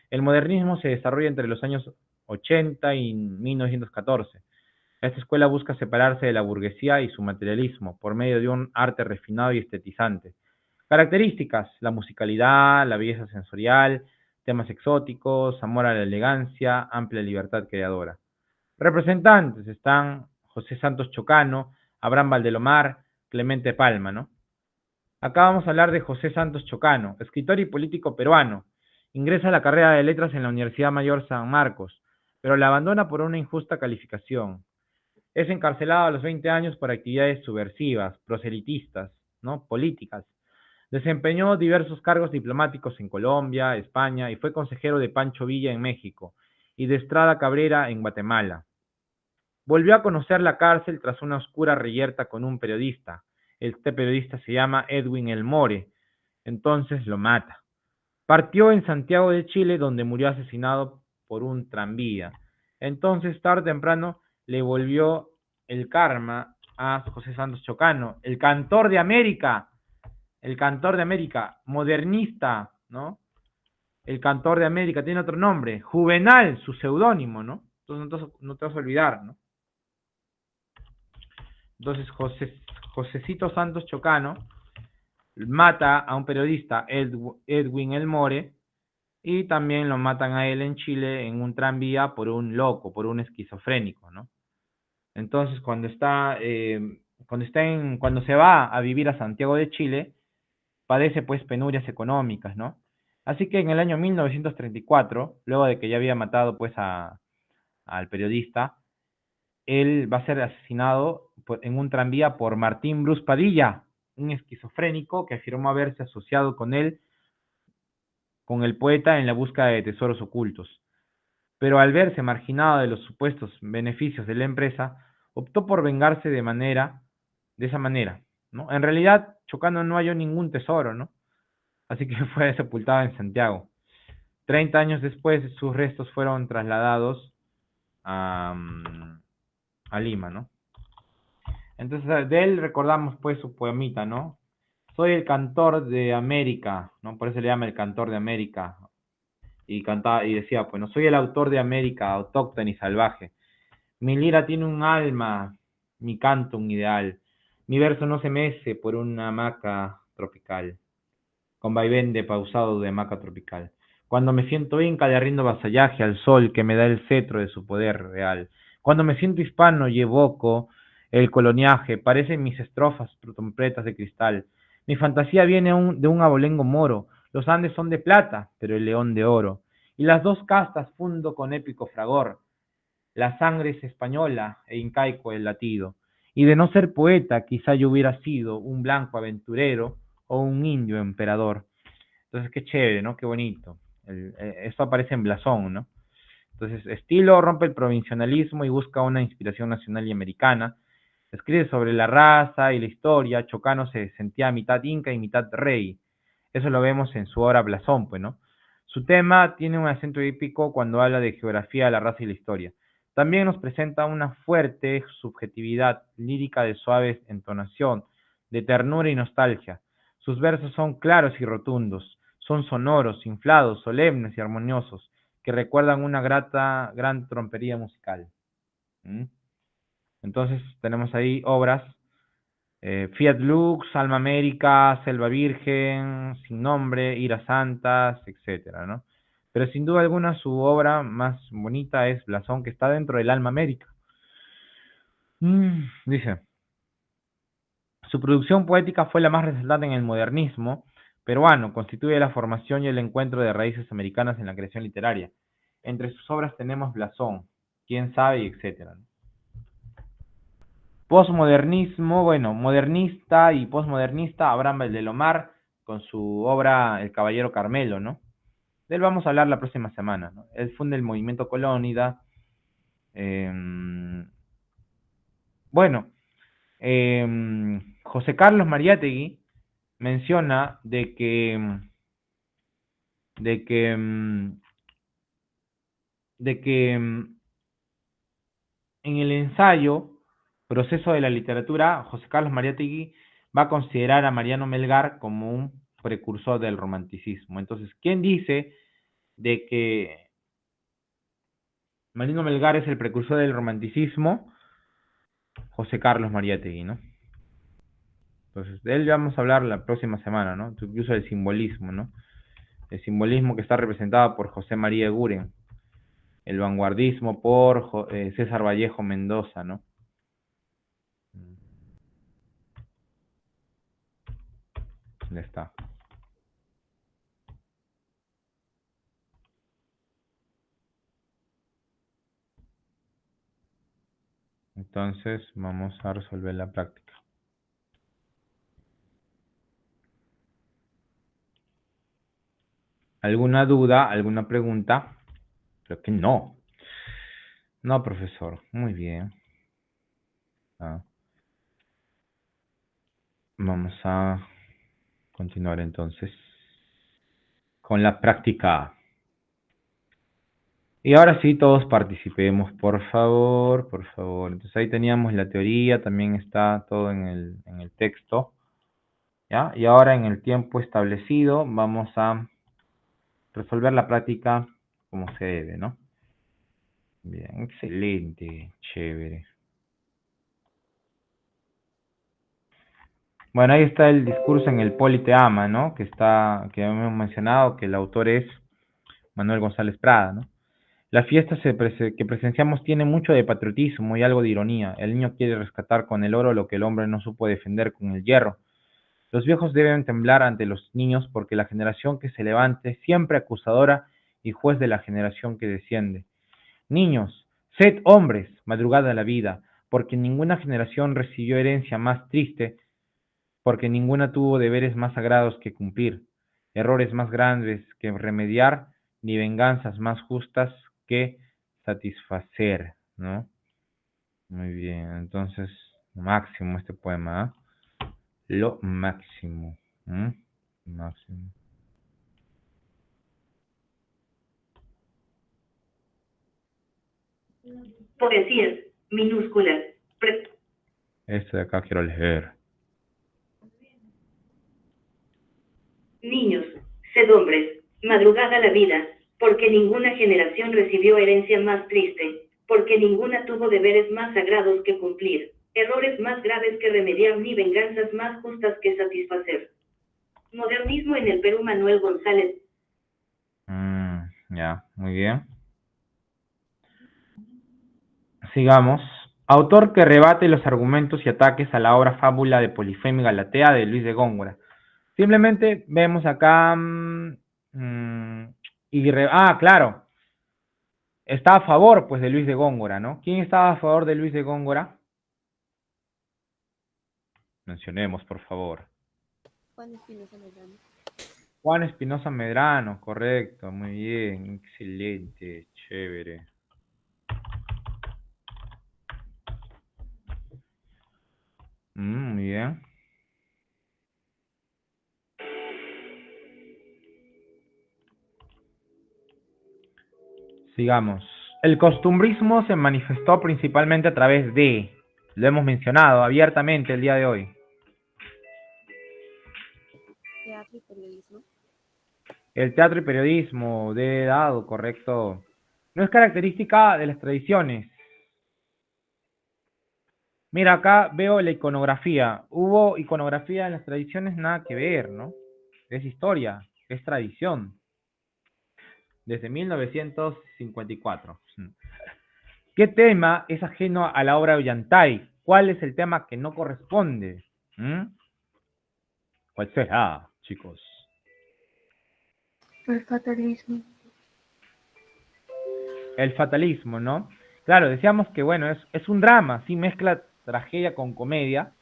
A: El modernismo se desarrolla entre los años 80 y 1914. Esta escuela busca separarse de la burguesía y su materialismo por medio de un arte refinado y estetizante. Características: la musicalidad, la belleza sensorial, temas exóticos, amor a la elegancia, amplia libertad creadora. Representantes están José Santos Chocano, Abraham Valdelomar, Clemente Palma, ¿no? Acá vamos a hablar de José Santos Chocano, escritor y político peruano. Ingresa a la carrera de letras en la Universidad Mayor San Marcos, pero la abandona por una injusta calificación. Es encarcelado a los 20 años por actividades subversivas, proselitistas, ¿no? Políticas. Desempeñó diversos cargos diplomáticos en Colombia, España y fue consejero de Pancho Villa en México y de Estrada Cabrera en Guatemala. Volvió a conocer la cárcel tras una oscura reyerta con un periodista. Este periodista se llama Edwin Elmore. Entonces lo mata. Partió en Santiago de Chile, donde murió asesinado por un tranvía. Entonces, tarde o temprano, le volvió el karma a José Santos Chocano, el cantor de América, modernista, ¿no? El cantor de América tiene otro nombre, Juvenal, su seudónimo, ¿no? Entonces no te vas a olvidar, ¿no? Entonces Josecito Santos Chocano mata a un periodista, Edwin Elmore, y también lo matan a él en Chile en un tranvía por un loco, por un esquizofrénico, ¿no? Entonces cuando se va a vivir a Santiago de Chile, padece pues penurias económicas, ¿no? Así que en el año 1934, luego de que ya había matado pues al periodista, él va a ser asesinado en un tranvía por Martín Bruce Padilla, un esquizofrénico que afirmó haberse asociado con él, con el poeta en la búsqueda de tesoros ocultos. Pero al verse marginado de los supuestos beneficios de la empresa, optó por vengarse de esa manera, ¿no? En realidad, Chocano no halló ningún tesoro, ¿no? Así que fue sepultado en Santiago. 30 años después, sus restos fueron trasladados a, a Lima, ¿no? Entonces, de él recordamos pues su poemita, ¿no? Soy el cantor de América, ¿no? Por eso le llama el cantor de América. Y cantaba y decía, pues no soy el autor de América, autóctona y salvaje. Mi lira tiene un alma, mi canto un ideal. Mi verso no se mece por una hamaca tropical, con vaivén de pausado de hamaca tropical. Cuando me siento inca le rindo vasallaje al sol que me da el cetro de su poder real. Cuando me siento hispano y evoco el coloniaje, parecen mis estrofas trompetas de cristal. Mi fantasía viene de un abolengo moro, los Andes son de plata, pero el león de oro. Y las dos castas fundo con épico fragor, la sangre es española e incaico el latido. Y de no ser poeta, quizá yo hubiera sido un blanco aventurero o un indio emperador. Entonces, qué chévere, ¿no? Qué bonito. Esto aparece en Blasón, ¿no? Entonces, estilo rompe el provincialismo y busca una inspiración nacional y americana. Escribe sobre la raza y la historia. Chocano se sentía mitad inca y mitad rey. Eso lo vemos en su obra Blasón, pues, ¿no? Su tema tiene un acento épico cuando habla de geografía, la raza y la historia. También nos presenta una fuerte subjetividad lírica de suave entonación, de ternura y nostalgia. Sus versos son claros y rotundos, son sonoros, inflados, solemnes y armoniosos, que recuerdan una gran trompería musical. ¿Mm? Entonces tenemos ahí obras, Fiat Lux, Alma América, Selva Virgen, Sin Nombre, Iras Santas, etcétera, ¿no? Pero sin duda alguna su obra más bonita es Blasón, que está dentro del Alma América. Dice, su producción poética fue la más resaltante en el modernismo peruano, constituye la formación y el encuentro de raíces americanas en la creación literaria. Entre sus obras tenemos Blasón, Quién sabe, y etcétera, ¿no? Postmodernismo, bueno, modernista y postmodernista, Abraham Valdelomar, con su obra El Caballero Carmelo, ¿no? De él vamos a hablar la próxima semana, ¿no? Él funda el movimiento Colónida. Eh, bueno, José Carlos Mariátegui menciona de que, de que en el ensayo Proceso de la literatura, José Carlos Mariátegui va a considerar a Mariano Melgar como un precursor del romanticismo. Entonces, ¿quién dice de que Mariano Melgar es el precursor del romanticismo? José Carlos Mariátegui, ¿no? Entonces, de él vamos a hablar la próxima semana, ¿no? Incluso del simbolismo, ¿no? El simbolismo que está representado por José María Eguren, el vanguardismo por César Vallejo Mendoza, ¿no? ¿Dónde está? Entonces, vamos a resolver la práctica. ¿Alguna duda, alguna pregunta? Creo que no. No, profesor. Muy bien. Ah, vamos a continuar entonces con la práctica. Y ahora sí, todos participemos, por favor, por favor. Entonces ahí teníamos la teoría, también está todo en el texto, ¿ya? Y ahora en el tiempo establecido vamos a resolver la práctica como se debe, ¿no? Bien, excelente, chévere. Bueno, ahí está el discurso en el Poli Te Ama, ¿no? Que hemos mencionado que el autor es Manuel González Prada, ¿no? La fiesta que presenciamos tiene mucho de patriotismo y algo de ironía. El niño quiere rescatar con el oro lo que el hombre no supo defender con el hierro. Los viejos deben temblar ante los niños porque la generación que se levante siempre acusadora y juez de la generación que desciende. Niños, sed hombres, madrugada la vida, porque ninguna generación recibió herencia más triste, porque ninguna tuvo deberes más sagrados que cumplir, errores más grandes que remediar, ni venganzas más justas que satisfacer, ¿no? Muy bien, entonces, máximo este poema, ¿ah? Lo máximo, ¿m? Máximo.
B: Poesías, minúsculas.
A: Este de acá quiero leer.
B: Niños, sed hombres, madrugada la vida, porque ninguna generación recibió herencia más triste, porque ninguna tuvo deberes más sagrados que cumplir, errores más graves que remediar ni venganzas más justas que satisfacer. Modernismo en el Perú, Manuel González.
A: Ya, muy bien. Sigamos. Autor que rebate los argumentos y ataques a la obra Fábula de Polifemo y Galatea de Luis de Góngora. Simplemente vemos acá. Claro. Está a favor, pues, de Luis de Góngora, ¿no? ¿Quién estaba a favor de Luis de Góngora? Mencionemos, por favor.
C: Juan Espinosa Medrano.
A: Juan Espinosa Medrano, correcto, muy bien, excelente, chévere. Muy bien. Sigamos. El costumbrismo se manifestó principalmente a través de, lo hemos mencionado abiertamente el día de hoy,
C: Teatro y periodismo.
A: el teatro y periodismo, de dado, correcto. No es característica de las tradiciones. Mira, acá veo la iconografía. Hubo iconografía en las tradiciones, nada que ver, ¿no? Es historia, es tradición. Desde 1954. ¿Qué tema es ajeno a la obra de Ollantay? ¿Cuál es el tema que no corresponde? ¿Cuál será, chicos?
C: El fatalismo.
A: El fatalismo, ¿no? Claro, decíamos que, bueno, es un drama, sí, mezcla tragedia con comedia.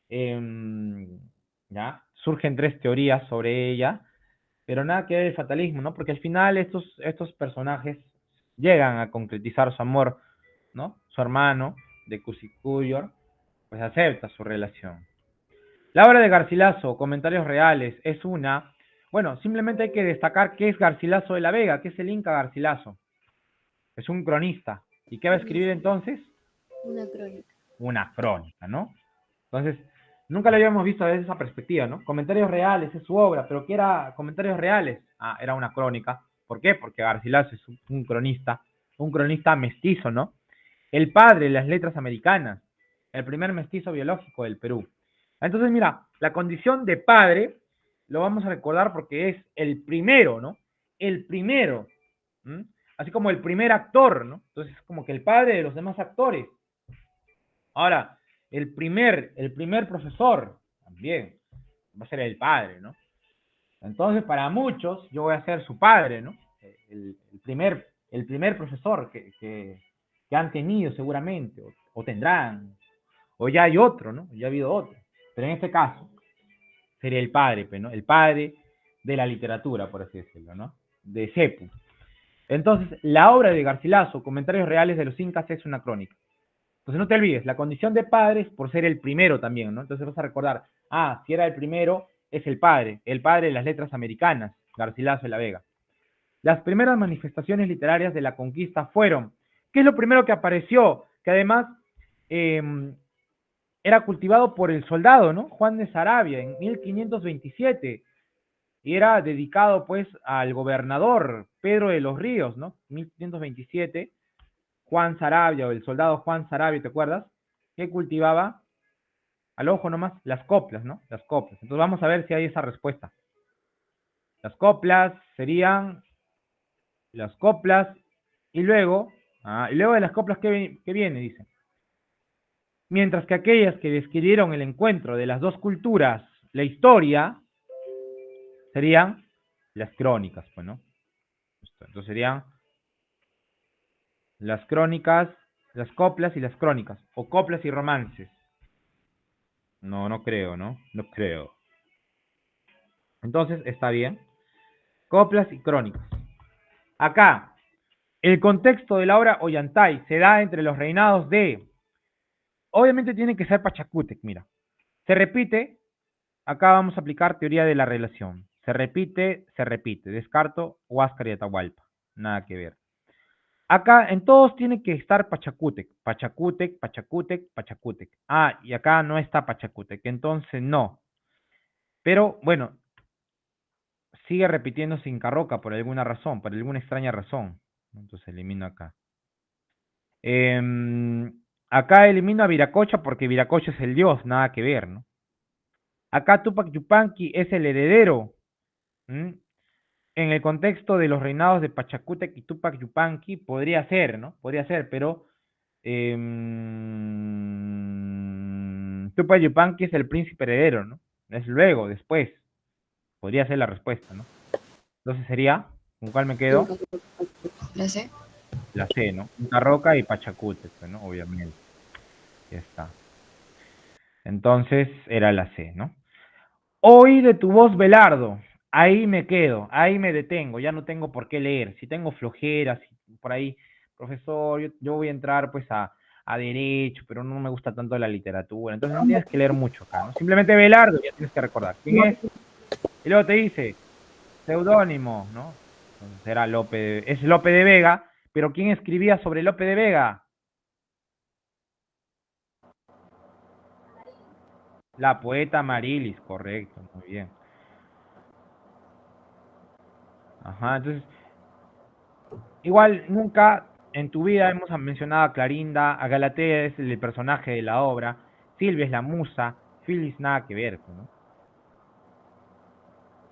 A: ¿Ya? Surgen tres teorías sobre ella, pero nada que ver el fatalismo, ¿no? Porque al final estos personajes llegan a concretizar su amor, ¿no? Su hermano, de Cusicuyor, pues acepta su relación. La obra de Garcilaso, Comentarios Reales, es una... Bueno, simplemente hay que destacar qué es Garcilaso de la Vega, qué es el Inca Garcilaso. Es un cronista. ¿Y qué va a escribir entonces?
C: Una crónica.
A: Una crónica, ¿no? Entonces, nunca lo habíamos visto desde esa perspectiva, ¿no? Comentarios Reales es su obra, pero ¿qué era Comentarios Reales? Ah, era una crónica. ¿Por qué? Porque Garcilaso es un cronista mestizo, ¿no? El padre de las letras americanas, el primer mestizo biológico del Perú. Entonces, mira, la condición de padre lo vamos a recordar porque es el primero, ¿no? El primero, ¿m? Así como el primer actor, ¿no? Entonces, es como que el padre de los demás actores. Ahora, el primer profesor, también, va a ser el padre, ¿no? Entonces, para muchos, yo voy a ser su padre, ¿no? El primer profesor que han tenido seguramente, o tendrán, o ya hay otro, ¿no? Ya ha habido otro. Pero en este caso, sería el padre, ¿no? El padre de la literatura, por así decirlo, ¿no? De Sepu. Entonces, la obra de Garcilaso, Comentarios Reales de los Incas, es una crónica. Entonces, no te olvides, la condición de padre es por ser el primero también, ¿no? Entonces vas a recordar, si era el primero, es el padre de las letras americanas, Garcilaso de la Vega. Las primeras manifestaciones literarias de la conquista fueron, ¿qué es lo primero que apareció? Que además era cultivado por el soldado, ¿no? Juan de Saravia, en 1527, y era dedicado, pues, al gobernador Pedro de los Ríos, ¿no? 1527, Juan Saravia, o el soldado Juan Saravia, ¿te acuerdas? Que cultivaba, al ojo nomás, las coplas, ¿no? Las coplas. Entonces vamos a ver si hay esa respuesta. Las coplas serían las coplas, y luego de las coplas, ¿qué viene? Dice. Mientras que aquellas que describieron el encuentro de las dos culturas, la historia, serían las crónicas, pues, ¿no? Entonces serían las crónicas, las coplas y las crónicas, o coplas y romances. No, no creo, ¿no? No creo. Entonces, está bien. Coplas y crónicas. Acá, el contexto de la obra Ollantay se da entre los reinados de... Obviamente tiene que ser Pachacútec, mira. Se repite, acá vamos a aplicar teoría de la relación. Se repite. Descarto Huáscar y Atahualpa. Nada que ver. Acá en todos tiene que estar Pachacútec. Pachacútec. Y acá no está Pachacútec, entonces no. Pero bueno, sigue repitiéndose Inca Roca por alguna razón, por alguna extraña razón. Entonces elimino acá. Acá elimino a Viracocha porque Viracocha es el dios, nada que ver, ¿no? Acá Tupac Yupanqui es el heredero. ¿Mm? En el contexto de los reinados de Pachacútec y Tupac Yupanqui podría ser, ¿no? Podría ser, pero Tupac Yupanqui es el príncipe heredero, ¿no? Es luego, después. Podría ser la respuesta, ¿no? Entonces sería, ¿con cuál me quedo?
D: La C.
A: La C, ¿no? Inca Roca y Pachacútec, ¿no? Obviamente. Ya está. Entonces era la C, ¿no? Oí de tu voz, Belardo. Ahí me quedo, ahí me detengo, ya no tengo por qué leer. Si tengo flojeras, por ahí, profesor, yo voy a entrar pues a derecho, pero no me gusta tanto la literatura. Entonces no tienes que leer mucho acá, ¿no? Simplemente Belardo, ya tienes que recordar. ¿Quién es? Y luego te dice, seudónimo, ¿no? Entonces era es Lope de Vega, pero ¿quién escribía sobre Lope de Vega? La poeta Marilis, correcto, muy bien. Ajá, entonces, igual nunca en tu vida hemos mencionado a Clarinda, a Galatea es el personaje de la obra, Silvia es la musa, Phyllis nada que ver, ¿no?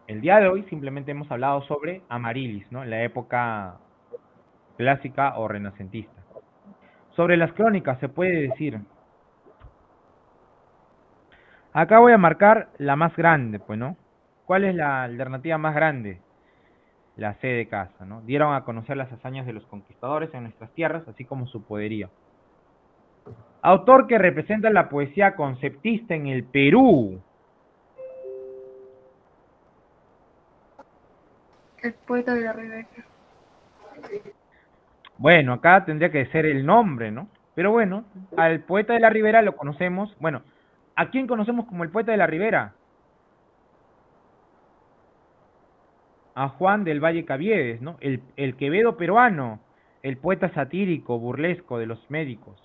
A: El día de hoy simplemente hemos hablado sobre Amarilis, ¿no? En la época clásica o renacentista. Sobre las crónicas se puede decir. Acá voy a marcar la más grande, pues, ¿no? ¿Cuál es la alternativa más grande? La C de casa, ¿no? Dieron a conocer las hazañas de los conquistadores en nuestras tierras, así como su poderío. Autor que representa la poesía conceptista en el Perú.
C: El poeta de la Ribera.
A: Bueno, acá tendría que ser el nombre, ¿no? Pero bueno, al poeta de la Ribera lo conocemos. Bueno, ¿a quién conocemos como el poeta de la Ribera? A Juan del Valle Caviedes, ¿no? El Quevedo peruano, el poeta satírico, burlesco de los médicos.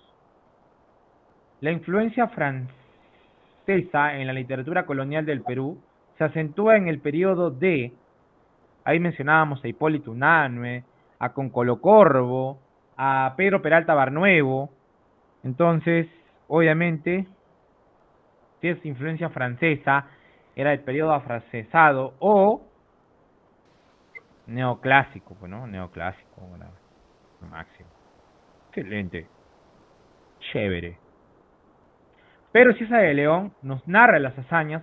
A: La influencia francesa en la literatura colonial del Perú se acentúa en el periodo de, ahí mencionábamos a Hipólito Unanue, a Concolo Corvo, a Pedro Peralta Barnuevo. Entonces, obviamente, si es influencia francesa, era el periodo afrancesado o neoclásico, pues, ¿no? Neoclásico, lo máximo. Excelente. Chévere. Pedro Cieza de León nos narra las hazañas,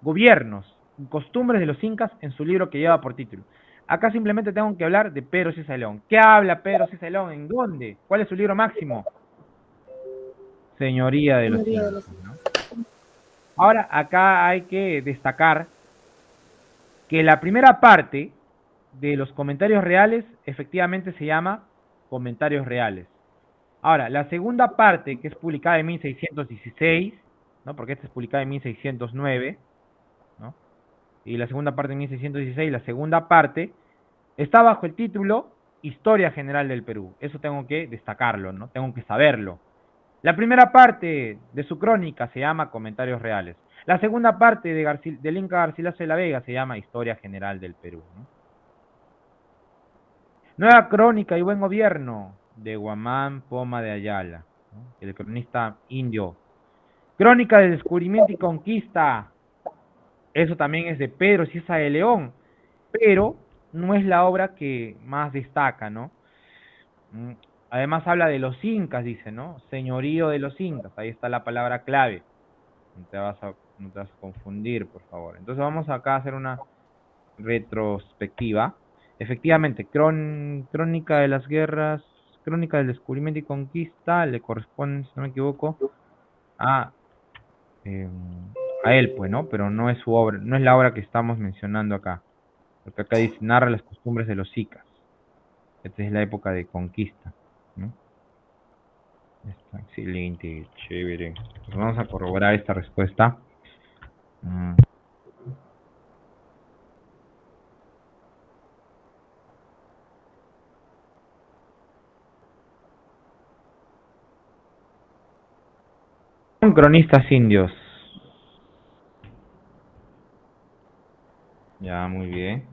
A: gobiernos y costumbres de los incas en su libro que lleva por título. Acá simplemente tengo que hablar de Pedro Cieza de León. ¿Qué habla Pedro Cieza de León? ¿En dónde? ¿Cuál es su libro máximo? Señoría de los Incas, ¿no? Ahora, acá hay que destacar que la primera parte de los comentarios reales efectivamente se llama comentarios reales. Ahora, la segunda parte, que es publicada en 1616, ¿no? Porque esta es publicada en 1609, ¿no? Y la segunda parte en 1616, la segunda parte, está bajo el título Historia General del Perú. Eso tengo que destacarlo, ¿no? Tengo que saberlo. La primera parte de su crónica se llama Comentarios Reales. La segunda parte del Inca Garcilaso de la Vega se llama Historia General del Perú, ¿no? Nueva Crónica y Buen Gobierno de Guamán Poma de Ayala, ¿no? El cronista indio. Crónica del Descubrimiento y Conquista. Eso también es de Pedro Cieza de León, pero no es la obra que más destaca, ¿no? Además habla de los incas, dice, ¿no? Señorío de los incas, ahí está la palabra clave. No te vas a confundir, por favor. Entonces vamos acá a hacer una retrospectiva. Efectivamente, crónica de las guerras, crónica del descubrimiento y conquista, le corresponde, si no me equivoco, a, eh, a él, pues, ¿no? Pero no es su obra, no es la obra que estamos mencionando acá. Porque acá dice, narra las costumbres de los incas. Esta es la época de conquista, ¿no? Está excelente, chévere. Pues vamos a corroborar esta respuesta. Son cronistas indios. Ya, muy bien.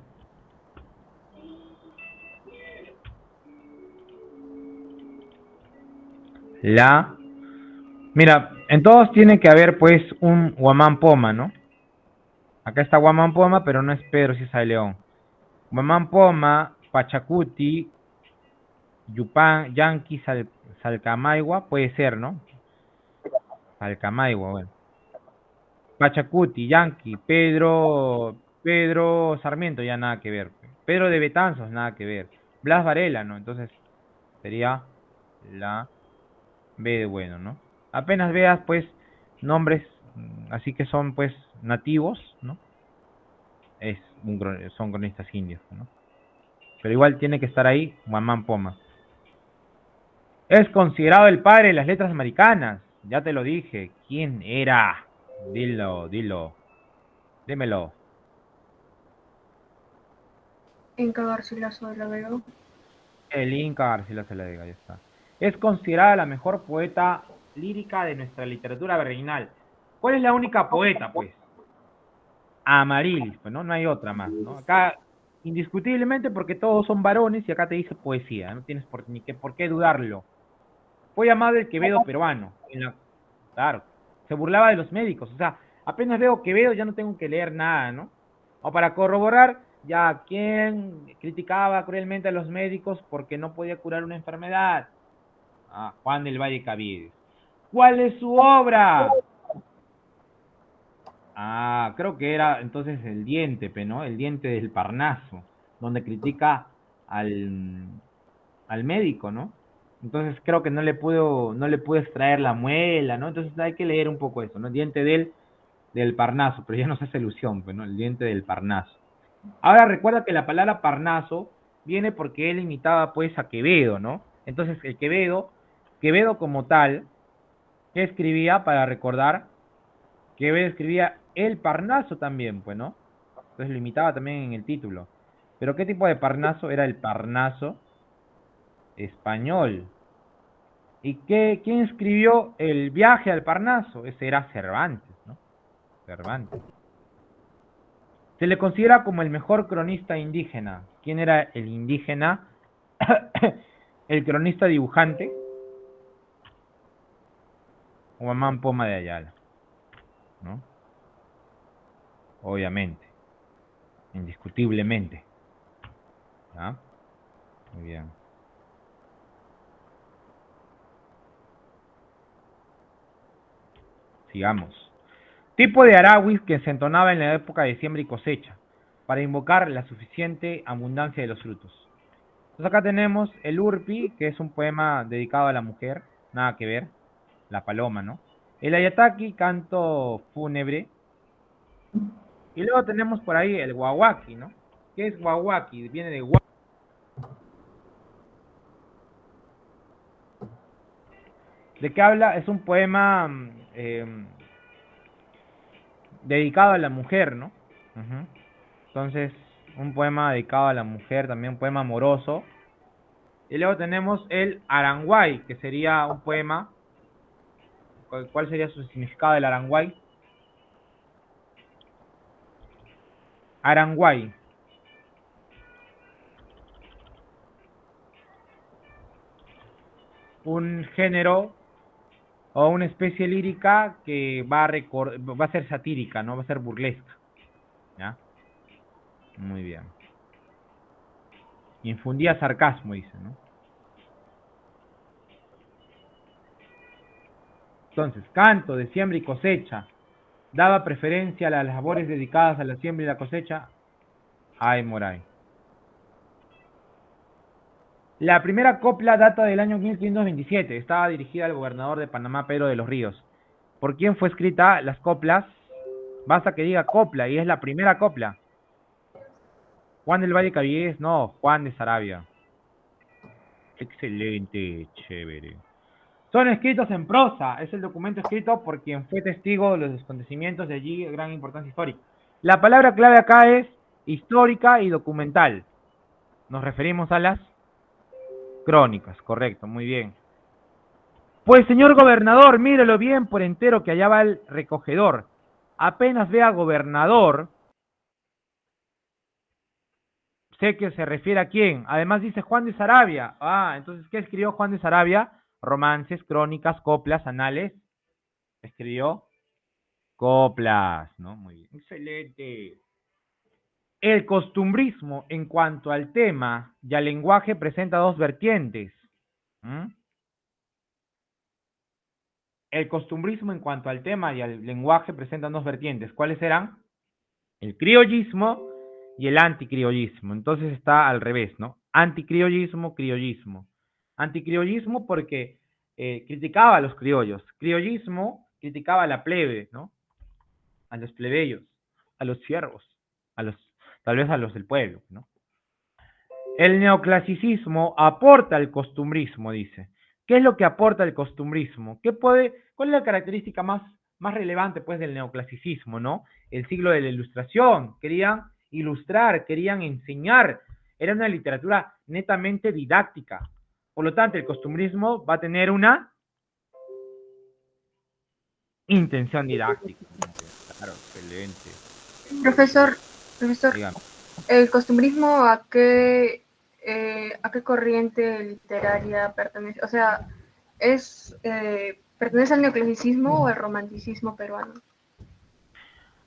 A: Mira, en todos tiene que haber pues un Guamán Poma, ¿no? Acá está Guamán Poma, pero no es Pedro Cieza de León. Guamán Poma, Pachacuti, Yupan, Yanqui, Salcamaigua, puede ser, ¿no? Salcamaigua, bueno. Pachacuti, Yanqui, Pedro Sarmiento, ya nada que ver. Pedro de Betanzos, nada que ver. Blas Varela, ¿no? Entonces sería la B de bueno, ¿no? Apenas veas, pues, nombres, así que son, pues, nativos, ¿no? Son cronistas indios, ¿no? Pero igual tiene que estar ahí Guamán Poma. Es considerado el padre de las letras americanas. Ya te lo dije. ¿Quién era? Dilo, dímelo.
C: Inca Garcilaso de la Vega.
A: El Inca Garcilaso de la Vega, ya está. Es considerada la mejor poeta lírica de nuestra literatura virreinal. ¿Cuál es la única poeta, pues? Amarilis, pues, ¿no? No hay otra más, ¿no? Acá, indiscutiblemente, porque todos son varones y acá te dice poesía, no tienes ni por qué dudarlo. Fue llamado el Quevedo peruano. Claro, se burlaba de los médicos, o sea, apenas veo Quevedo ya no tengo que leer nada, ¿no? O para corroborar, ya, ¿quién criticaba cruelmente a los médicos porque no podía curar una enfermedad? Ah, Juan del Valle Caviedes. ¿Cuál es su obra? Ah, creo que era entonces el diente, ¿no? El diente del Parnaso, donde critica al, al médico, ¿no? Entonces creo que no le pudo extraer la muela, ¿no? Entonces hay que leer un poco eso, ¿no? El diente del Parnaso, pero ya nos hace ilusión, pues, ¿no? El diente del Parnaso. Ahora recuerda que la palabra Parnaso viene porque él imitaba pues a Quevedo, ¿no? Entonces el Quevedo como tal, ¿qué escribía para recordar? Quevedo escribía el Parnaso también, pues, ¿no? Entonces lo imitaba también en el título. Pero ¿qué tipo de Parnaso? Era el Parnaso español. ¿Y quién escribió El viaje al Parnaso? Ese era Cervantes, ¿no? Cervantes. Se le considera como el mejor cronista indígena. ¿Quién era el indígena? El cronista dibujante, Guamán Poma de Ayala, ¿no? Obviamente, indiscutiblemente. ¿Ya? Muy bien. Sigamos. Tipo de arawis que se entonaba en la época de siembra y cosecha, para invocar la suficiente abundancia de los frutos. Entonces acá tenemos el Urpi, que es un poema dedicado a la mujer, nada que ver, la paloma, ¿no? El Ayataki, canto fúnebre, Y luego tenemos por ahí el guaguaki, ¿no? ¿Qué es guaguaki? Viene de gua. ¿De qué habla? Es un poema dedicado a la mujer, ¿no? Ujú. Entonces, un poema dedicado a la mujer, también un poema amoroso. Y luego tenemos el aranguay, que sería un poema. ¿Cuál sería su significado del aranguay? Aranguay. Un género o una especie lírica que va a ser satírica, ¿no? Va a ser burlesca. ¿Ya? Muy bien. Infundía sarcasmo, dice, ¿no? Entonces, canto de siembra y cosecha. Daba preferencia a las labores dedicadas a la siembra y la cosecha. Ay, Moray. La primera copla data del año 1527. Estaba dirigida al gobernador de Panamá, Pedro de los Ríos. ¿Por quién fue escrita las coplas? Basta que diga copla y es la primera copla. Juan del Valle Cabies, no, Juan de Sarabia. Excelente, chévere. Son escritos en prosa, es el documento escrito por quien fue testigo de los acontecimientos de allí de gran importancia histórica. La palabra clave acá es histórica y documental. Nos referimos a las crónicas, correcto, muy bien. Pues señor gobernador, mírelo bien por entero que allá va el recogedor. Apenas vea gobernador, sé que se refiere a quién. Además dice Juan de Sarabia. Ah, entonces, ¿qué escribió Juan de Sarabia? Romances, crónicas, coplas, anales. Escribió coplas, ¿no? Muy bien. Excelente. El costumbrismo en cuanto al tema y al lenguaje presenta dos vertientes. ¿Mm? El costumbrismo en cuanto al tema y al lenguaje presenta dos vertientes. ¿Cuáles eran? El criollismo y el anticriollismo. Entonces está al revés, ¿no? Anticriollismo, criollismo. Anticriollismo porque criticaba a los criollos. Criollismo criticaba a la plebe, ¿no? A los plebeyos, a los siervos, a los, tal vez a los del pueblo, ¿no? El neoclasicismo aporta al costumbrismo, dice. ¿Qué es lo que aporta el costumbrismo? ¿Cuál es la característica más relevante, pues, del neoclasicismo, ¿no? El siglo de la Ilustración. Querían ilustrar, querían enseñar. Era una literatura netamente didáctica. Por lo tanto, el costumbrismo va a tener una intención didáctica. Claro, excelente.
C: Profesor, profesor,
A: Dígame.
C: ¿el costumbrismo a qué corriente literaria pertenece? O sea, ¿pertenece al neoclasicismo o al romanticismo peruano?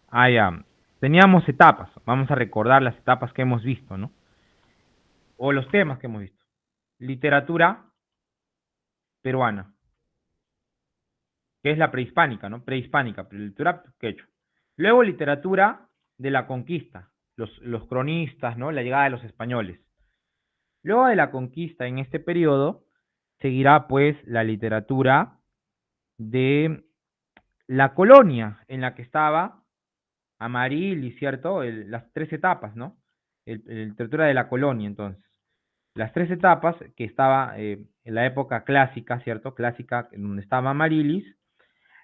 A: Ah, ya. Teníamos etapas. Vamos a recordar las etapas que hemos visto, ¿no? O los temas que hemos visto. Literatura peruana, que es la prehispánica, ¿no? Prehispánica, literatura quechua. Luego literatura de la conquista, los cronistas, ¿no? La llegada de los españoles. Luego de la conquista en este periodo, seguirá pues la literatura de la colonia en la que estaba Amarili, ¿cierto? Las tres etapas, ¿no? La literatura de la colonia, entonces. Las tres etapas que estaba en la época clásica, ¿cierto? Clásica, en donde estaba Amarilis,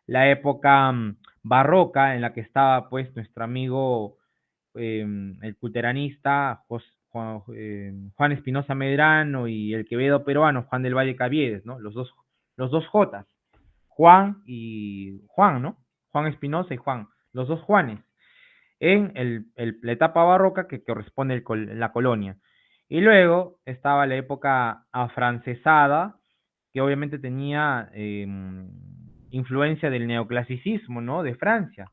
A: la época barroca, en la que estaba, pues, nuestro amigo, el culteranista Juan Espinosa Medrano y el Quevedo peruano, Juan del Valle Caviedes, ¿no? Los dos Jotas, Juan y Juan, ¿no? Juan Espinosa y Juan, los dos Juanes en la etapa barroca que corresponde la colonia. Y luego estaba la época afrancesada, que obviamente tenía influencia del neoclasicismo, ¿no? De Francia.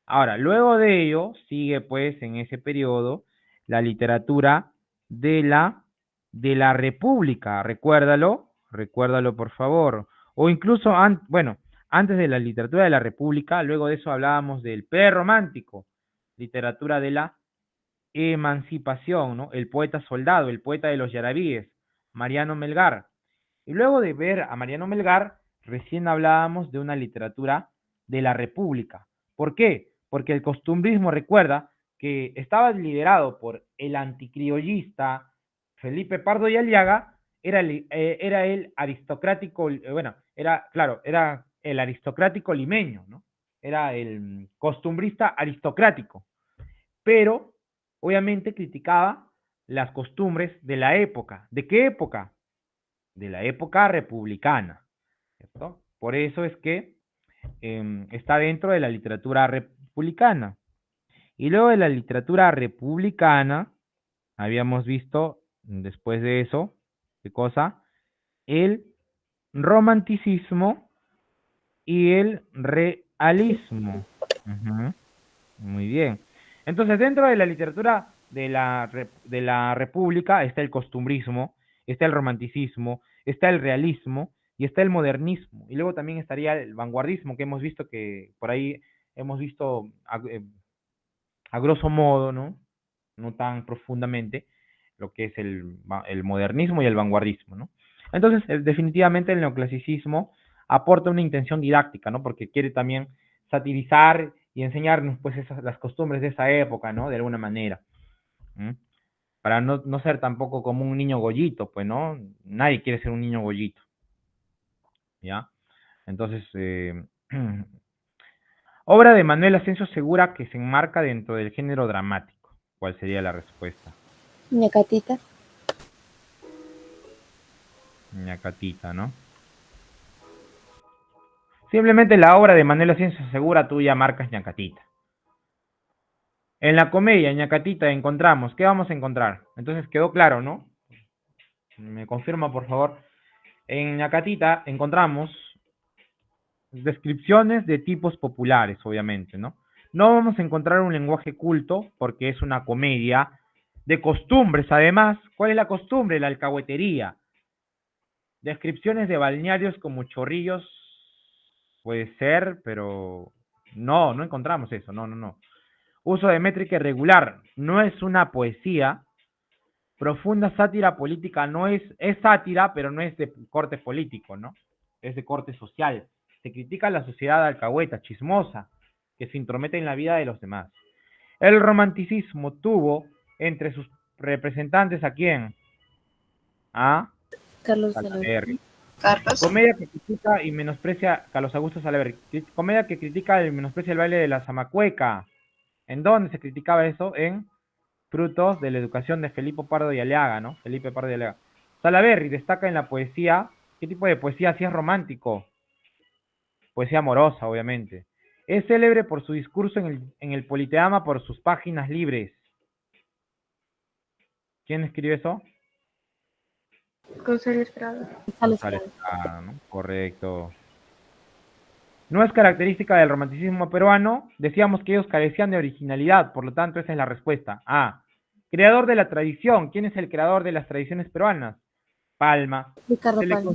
A: Ahora, luego de ello, sigue pues en ese periodo la literatura de la República, recuérdalo por favor. O incluso, bueno, antes de la literatura de la República, luego de eso hablábamos del prerromántico, literatura de la emancipación, ¿no? El poeta soldado, el poeta de los yarabíes, Mariano Melgar. Y luego de ver a Mariano Melgar, recién hablábamos de una literatura de la República. ¿Por qué? porque el costumbrismo, recuerda, que estaba liderado por el anticriollista Felipe Pardo y Aliaga, era el aristocrático, bueno, era el aristocrático limeño, ¿no? Era el costumbrista aristocrático, pero obviamente criticaba las costumbres de la época. ¿De qué época? De la época republicana, ¿cierto? Por eso es que está dentro de la literatura republicana. Y luego de la literatura republicana, habíamos visto, después de eso, ¿qué cosa? El romanticismo y el realismo. Ujú, muy bien. Entonces, dentro de la literatura de la República está el costumbrismo, está el romanticismo, está el realismo y está el modernismo. Y luego también estaría el vanguardismo, que hemos visto que por ahí hemos visto a grosso modo, ¿no? No tan profundamente, lo que es el modernismo y el vanguardismo, ¿no? Entonces, definitivamente el neoclasicismo aporta una intención didáctica, ¿no? Porque quiere también satirizar y enseñarnos, pues, las costumbres de esa época, ¿no? De alguna manera. ¿Mm? Para no ser tampoco como un niño gollito, pues, ¿no? Nadie quiere ser un niño gollito, ¿ya? Entonces, obra de Manuel Ascenso Segura que se enmarca dentro del género dramático. ¿Cuál sería la respuesta?
D: Ñacatita.
A: Ñacatita, ¿no? Simplemente la obra de Manuel Ascenso Segura tú ya marcas Ñacatita. En la comedia Ñacatita encontramos, ¿qué vamos a encontrar? Entonces quedó claro, ¿no? Me confirma, por favor. En Ñacatita encontramos descripciones de tipos populares, obviamente, ¿no? No vamos a encontrar un lenguaje culto, porque es una comedia de costumbres, además. ¿Cuál es la costumbre? La alcahuetería. Descripciones de balnearios como Chorrillos, puede ser, pero no encontramos eso, no. Uso de métrica irregular, no es una poesía. Profunda sátira política, no es sátira, pero no es de corte político, ¿no? Es de corte social. Se critica la sociedad alcahueta, chismosa, que se intromete en la vida de los demás. El romanticismo tuvo entre sus representantes a quién? A
D: Carlos
A: Salaberry.
D: Salaverry.
C: Carlos.
A: Comedia que critica y menosprecia Carlos Augusto Salaverry. Comedia que critica y menosprecia el baile de la zamacueca. ¿En dónde se criticaba eso? En Frutos de la educación de Felipe Pardo y Aliaga, ¿no? Felipe Pardo y Aliaga. Salaberry destaca en la poesía. ¿Qué tipo de poesía? Si es romántico. Poesía amorosa, obviamente. Es célebre por su discurso en el Politeama por sus páginas libres. ¿Quién escribió eso?
C: González Prado.
A: González Prado, ¿no? Correcto. No es característica del romanticismo peruano. Decíamos que ellos carecían de originalidad, por lo tanto esa es la respuesta. A. Creador de la tradición. ¿Quién es el creador de las tradiciones peruanas? Palma.
D: Ricardo Palma.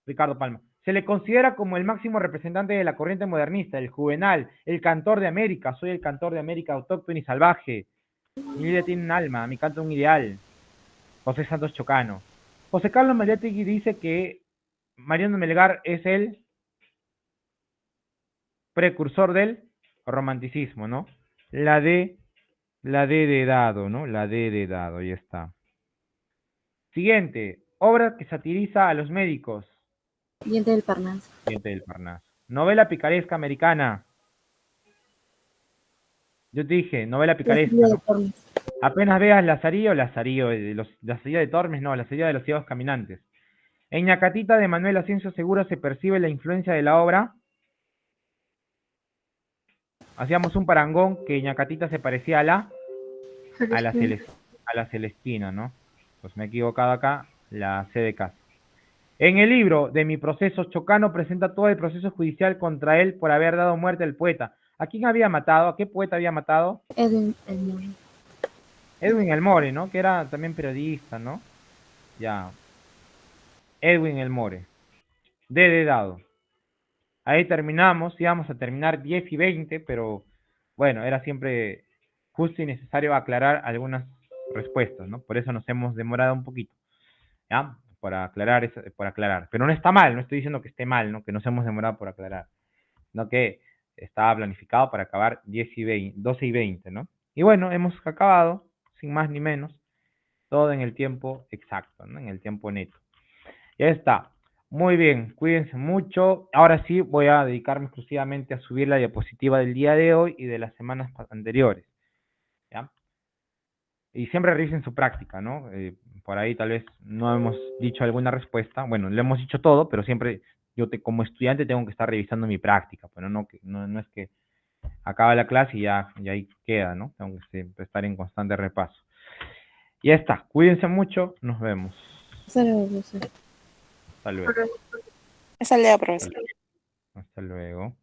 A: Ricardo Palma. Se le considera como el máximo representante de la corriente modernista, el juvenal, el cantor de América. Soy el cantor de América autóctono y salvaje. Mi vida tiene un alma, mi canto un ideal. José Santos Chocano. José Carlos Mariátegui dice que Mariano Melgar es el precursor del romanticismo, ¿no? La D de dado, ¿no? La D de dado, ahí está. Siguiente, obra que satiriza a los médicos.
D: Diente del Parnaso.
A: Diente del Parnaso. Novela picaresca americana. Yo te dije, novela picaresca, ¿no? Apenas veas Lazarillo de Tormes, no, Lazarillo de los ciegos caminantes. En Ñacatita de Manuel Ascenso Segura se percibe la influencia de la obra. Hacíamos un parangón que Ñacatita se parecía a la Celestina, ¿no? Pues me he equivocado acá, la C de casa. En el libro de Mi proceso, Chocano presenta todo el proceso judicial contra él por haber dado muerte al poeta. ¿A quién había matado? ¿A qué poeta había matado?
D: Edwin Elmore.
A: Edwin Elmore, ¿no? Que era también periodista, ¿no? Ya. Edwin Elmore. D de dado. Ahí terminamos, íbamos a terminar 10 y 20, pero bueno, era siempre justo y necesario aclarar algunas respuestas, ¿no? Por eso nos hemos demorado un poquito, ¿ya? Por aclarar. Pero no está mal, no estoy diciendo que esté mal, ¿no? Que nos hemos demorado por aclarar, no que estaba planificado para acabar 12 y 20, ¿no? Y bueno, hemos acabado, sin más ni menos, todo en el tiempo exacto, ¿no? En el tiempo neto. Ya está. Muy bien, cuídense mucho. Ahora sí voy a dedicarme exclusivamente a subir la diapositiva del día de hoy y de las semanas anteriores, ¿ya? Y siempre revisen su práctica, ¿no? Por ahí tal vez no hemos dicho alguna respuesta. Bueno, le hemos dicho todo, pero siempre como estudiante tengo que estar revisando mi práctica, pero no es que acaba la clase y ahí queda, ¿no? Tengo que siempre estar en constante repaso. Ya está, cuídense mucho, nos vemos.
D: Saludos.
A: Hasta luego.
C: Pero
E: Hasta luego, profesor.
A: Hasta luego.